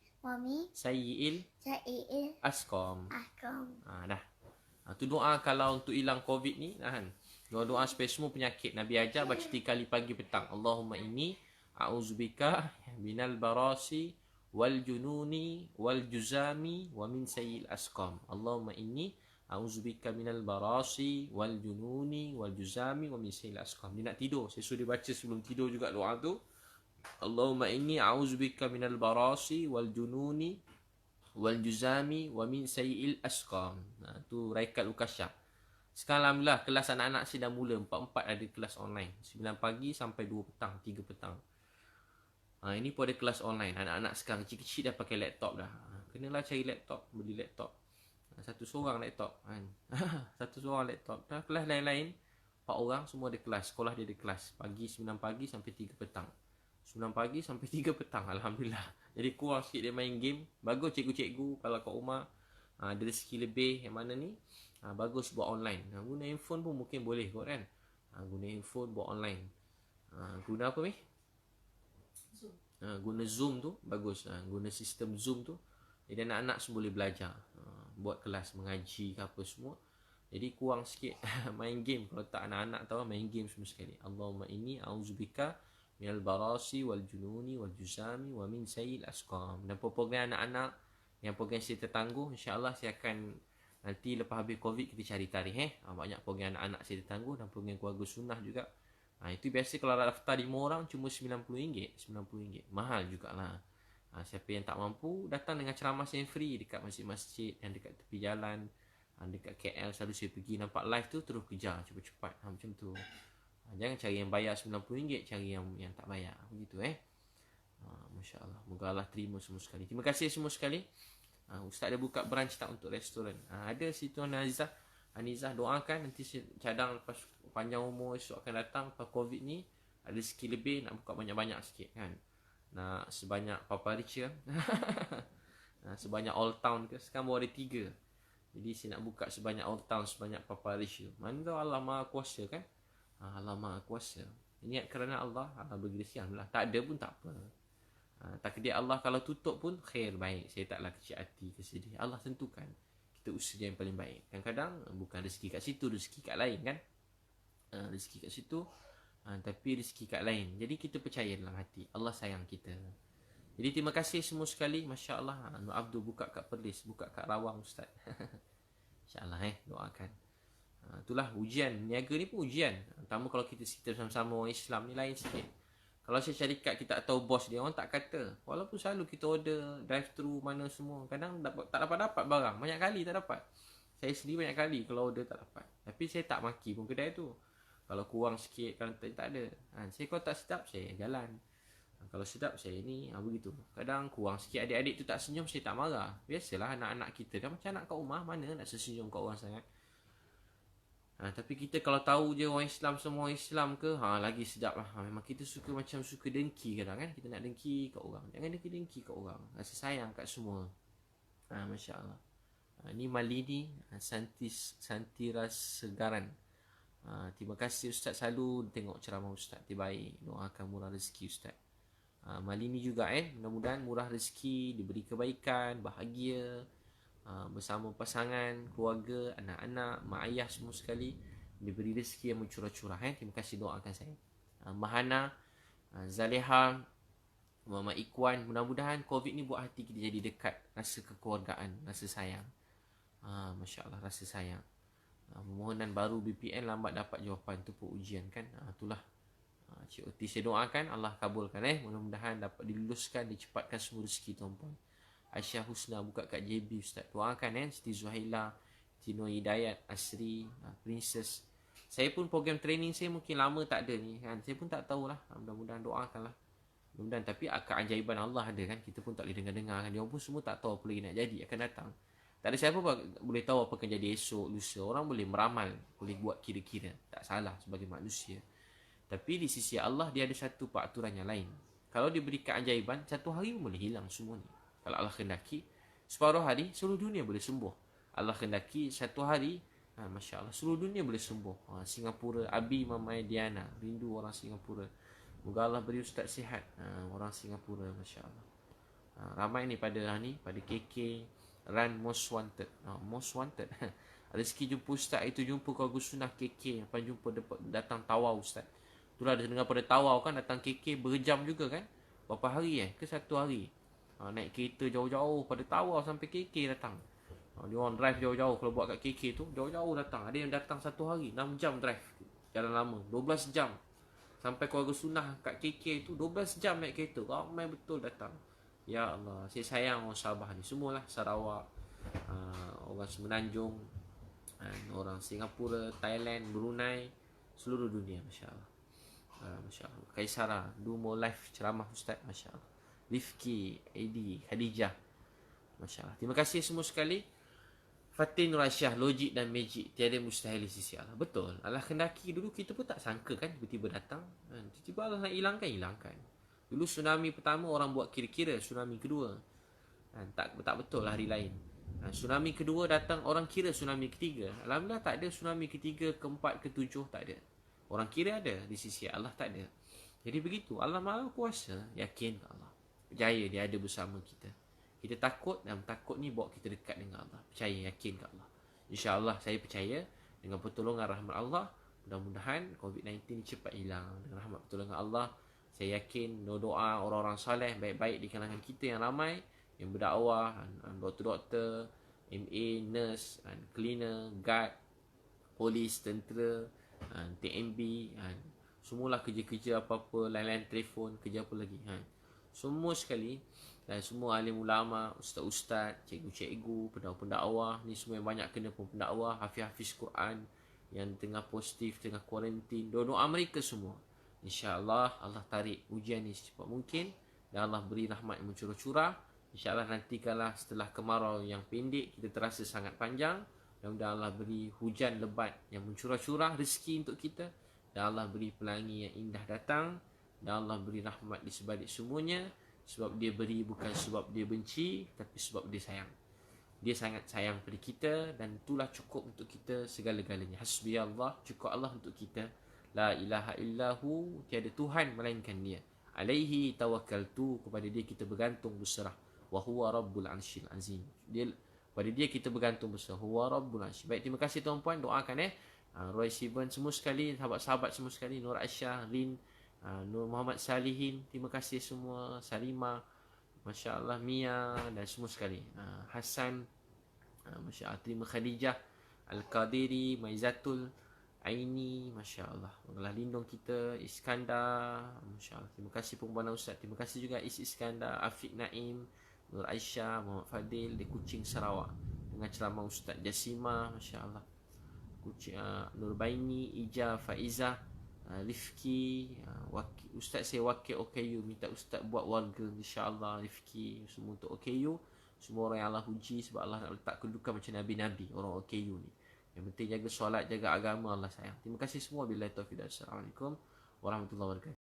sayyi'il asqam. Dah. Tu doa kalau untuk hilang COVID ni, kan. Doa supaya semua penyakit Nabi ajar baca 3 kali pagi petang. Allahumma inni a'udzubika minal barasi wal jununi wal juzami wa min sayyi'il asqam. Allahumma inni a'udzubika minal barasi wal jununi wal juzami wa min sayyi'il asqam. Dia nak tidur, saya suruh dia baca sebelum tidur juga doa tu. Allahumma inni a'udzubika minal barasi wal jununi wal juzami wa min sayyi'il asqam. Tu Raikat Lukasyah. Sekarang alhamdulillah kelas anak-anak saya dah mula. 4 ada kelas online, 9 pagi sampai 2 petang, 3 petang. Ini pun ada kelas online. Anak-anak sekarang kecil-kecil dah pakai laptop dah. Kenalah cari laptop, beli laptop. Satu seorang laptop kan. Satu seorang laptop. Dah kelas lain-lain 4 orang semua ada kelas. Sekolah dia ada kelas pagi 9 pagi sampai 3 petang. 9 pagi sampai 3 petang. Alhamdulillah. Jadi kurang sikit dia main game. Bagus cikgu-cikgu kalau kat rumah ada rezeki lebih yang mana ni, bagus buat online. Guna handphone pun mungkin boleh kot kan. Guna handphone buat online. Guna apa ni? Guna Zoom tu bagus. Guna sistem Zoom tu, jadi anak-anak semua boleh belajar, buat kelas mengaji ke apa semua. Jadi kurang sikit main game. Kalau tak anak-anak tahu main game semua sekali. Allahumma inni a'udzubika minal barasi wal jununi wal juzami wa min sayyi'il asqam. Dan program anak-anak yang program saya tertangguh, insya-Allah saya akan nanti lepas habis Covid kita cari tarikh. Banyak program anak-anak saya tertangguh dan program keluarga sunnah juga. Itu biasa kalau daftar 5 orang cuma RM90. RM90 mahal jugalah. Siapa yang tak mampu datang dengan ceramah saya free dekat masjid-masjid yang dekat tepi jalan, dekat KL selalu saya pergi, nampak live tu terus kejar cepat-cepat. Macam tu. Jangan cari yang bayar RM90, cari yang tak bayar. Begitu Masya Allah. Moga Allah terima semua sekali. Terima kasih semua sekali. Ustaz ada buka branch tak untuk restoran? Ada situ Anizah doakan nanti cadang lepas panjang umur esok akan datang lepas Covid ni ada rezeki lebih nak buka banyak-banyak sikit kan. Nak sebanyak Papa Rich kan. Sebanyak Old Town ke. Sekarang baru ada 3. Jadi saya nak buka sebanyak Old Town, sebanyak Papa Rich tu. Mana tahu Allah Maha Kuasa kan. Allah Maha Kuasa. Niat kerana Allah bagi rezeki. Alhamdulillah. Tak ada pun tak apa. Takdir Allah kalau tutup pun khair, baik. Saya taklah kecil hati, kesedih. Allah tentukan. Kita usaha yang paling baik. Kadang-kadang bukan rezeki kat situ, rezeki kat lain kan. Rezeki kat situ, tapi rezeki kat lain. Jadi kita percaya dalam hati Allah sayang kita. Jadi terima kasih semua sekali. Masya Allah. Nur Abdul buka kat Perlis, buka kat Rawang Ustaz. InsyaAllah doakan. Itulah ujian. Niaga ni pun ujian. Pertama kalau kita sama-sama orang Islam ni lain sikit. Kalau saya syarikat kita tak tahu bos dia, orang tak kata. Walaupun selalu kita order drive-thru mana semua, kadang tak dapat barang. Banyak kali tak dapat. Saya sendiri banyak kali kalau order tak dapat. Tapi saya tak maki pun kedai tu. Kalau kurang sikit, kalau tak ada. Saya kalau tak sedap, saya jalan. Kalau sedap saya ni begitu. Kadang kurang sikit, adik-adik tu tak senyum saya tak marah. Biasalah anak-anak kita kan macam anak kat rumah, mana nak sesenyum kat orang sangat. Tapi kita kalau tahu je orang Islam semua orang Islam ke, lagi sedap lah. Memang kita suka macam suka dengki kadang kan. Kita nak dengki kat orang. Jangan dengki kat orang. Rasa sayang kat semua. Masya Allah. Ni Malini Santiras Segaran. Terima kasih Ustaz, selalu tengok ceramah Ustaz. Terbaik. Doakan murah rezeki Ustaz. Malini juga mudah-mudahan murah rezeki, diberi kebaikan, bahagia, bersama pasangan, keluarga, anak-anak, mak ayah semua sekali diberi rezeki yang mencurah-curah. Terima kasih doakan saya. Mahana, Zaleha, Muhammad Ikwan, mudah-mudahan COVID ni buat hati kita jadi dekat, rasa kekeluargaan, rasa sayang. Masya Allah, rasa sayang. Permohonan baru BPN lambat dapat jawapan tu pun ujian kan. Itulah Cik Oti, saya doakan Allah kabulkan. Mudah-mudahan dapat diluluskan, dicepatkan semua rezeki tuan-puan. Aisyah Husna buka kat JB Ustaz, doakan Siti Zuhaila, Tino Hidayat, Asri, Princess. Saya pun program training saya mungkin lama tak ada ni kan. Saya pun tak tahulah. Mudah-mudahan doakanlah. Mudah-mudahan, tapi keajaiban Allah ada kan. Kita pun tak boleh dengar-dengar kan. Dia pun semua tak tahu apa lagi nak jadi akan datang. Tak ada siapa boleh tahu apa akan jadi esok, lusa. Orang boleh meramal, boleh buat kira-kira. Tak salah sebagai manusia. Tapi di sisi Allah dia ada satu peraturan yang lain. Kalau diberi keajaiban, satu hari pun boleh hilang semua ni. Kalau Allah kendaki, separuh hari seluruh dunia boleh sembuh. Allah kendaki satu hari, Masya Allah, seluruh dunia boleh sembuh. Singapura, Abi Mamai Diana, rindu orang Singapura. Moga Allah beri Ustaz sihat. Orang Singapura, Masya Allah. Ramai ni pada KK, Run Most Wanted. Most Wanted. Rezeki jumpa Ustaz itu, jumpa kau Gus Sunnah KK. Lepas jumpa datang Tawau Ustaz. Itulah ada dengar pada Tawau kan, datang KK berjam juga kan. Berapa hari ke satu hari. Naik kereta jauh-jauh pada Tawau sampai KK datang. Dia orang drive jauh-jauh. Kalau buat kat KK tu jauh-jauh datang. Ada yang datang satu hari 6 jam drive jalan lama, 12 jam. Sampai keluarga sunnah kat KK tu 12 jam naik kereta. Ramai betul datang. Ya Allah, saya sayang orang Sabah ni semualah. Sarawak, orang Semenanjung, orang Singapura, Thailand, Brunei, seluruh dunia. Masya Allah. Masya Allah. Kaisara, do more live ceramah Ustaz. Masya Allah. Rifki, Edi, Khadijah. Masya Allah. Terima kasih semua sekali. Fatin Nur Aisyah, logik dan magic, tiada mustahil di sisi Allah. Betul. Allah kendaki dulu kita pun tak sangka kan, tiba-tiba datang. Tiba-tiba Allah nak hilangkan. Dulu tsunami pertama orang buat kira-kira, tsunami kedua tak betul lah hari lain. Tsunami kedua datang, orang kira tsunami ketiga. Alhamdulillah tak ada tsunami ketiga, keempat, ketujuh, tak ada. Orang kira ada, di sisi Allah tak ada. Jadi begitu, Allah Maha Kuasa, yakin Allah. Percaya dia ada bersama kita. Kita takut, dan takut ni bawa kita dekat dengan Allah. Percaya, yakin ke Allah. InsyaAllah saya percaya dengan pertolongan rahmat Allah, mudah-mudahan COVID-19 ni cepat hilang. Dengan rahmat pertolongan Allah, saya yakin doa orang-orang saleh baik-baik di kalangan kita yang ramai, yang berdakwah, doktor-doktor, MA, nurse, cleaner, guard, polis, tentera, TMB, semualah kerja-kerja apa-apa, lain-lain telefon, kerja apa lagi, semua sekali. Dan semua alim ulama, ustaz-ustaz, cikgu-cikgu, pendakwah-pendakwah, ni semua yang banyak kena pun pendakwah, hafiz-hafiz Quran yang tengah positif, tengah kuarantin, doa mereka semua. InsyaAllah Allah tarik ujian ni secepat mungkin dan Allah beri rahmat yang mencurah-curah. InsyaAllah nantikanlah setelah kemarau yang pendek kita terasa sangat panjang, dan Allah beri hujan lebat yang mencurah-curah rezeki untuk kita, dan Allah beri pelangi yang indah datang, dan Allah beri rahmat di sebalik semuanya. Sebab dia beri bukan sebab dia benci, tapi sebab dia sayang. Dia sangat sayang pada kita, dan itulah cukup untuk kita segala-galanya. Hasbi Allah, cukup Allah untuk kita. La ilaha illahu, tiada Tuhan melainkan dia. Alaihi tawakkaltu, kepada dia kita bergantung berserah. Wa huwa rabbul arsyil azim. Dia, pada dia kita bergantung berserah. Huwa rabbul arsyil. Baik, terima kasih tuan-puan, doakan Roy Sivan semua sekali, sahabat-sahabat semua sekali, Nur Aisyah, Rin, Nur Muhammad Salihin, terima kasih semua, Salima, Masya Allah, Mia dan semua sekali, Hasan, Masya Allah, terima Khadijah, Al-Qadiri, Maizatul, Aini, Masya Allah, Allah lindung kita, Iskandar, Masya Allah, terima kasih Pembantu Ustaz, terima kasih juga Iskandar, Afiq Naim, Nur Aisyah, Muhammad Fadil di Kuching, Sarawak, dengan ceramah Ustaz Jasima, Masya Allah, Kuching, Nur Baini, Ija, Faizah, Rifki, Ustaz saya wakil OKU, minta Ustaz buat warga insya-Allah. Rifki semua untuk OKU, semua orang yang Allah uji sebab Allah nak letak kedudukan macam nabi-nabi orang OKU ni. Yang penting jaga solat, jaga agama, Allah sayang. Terima kasih semua. Billahi taufiq. Assalamualaikum warahmatullahi wabarakatuh.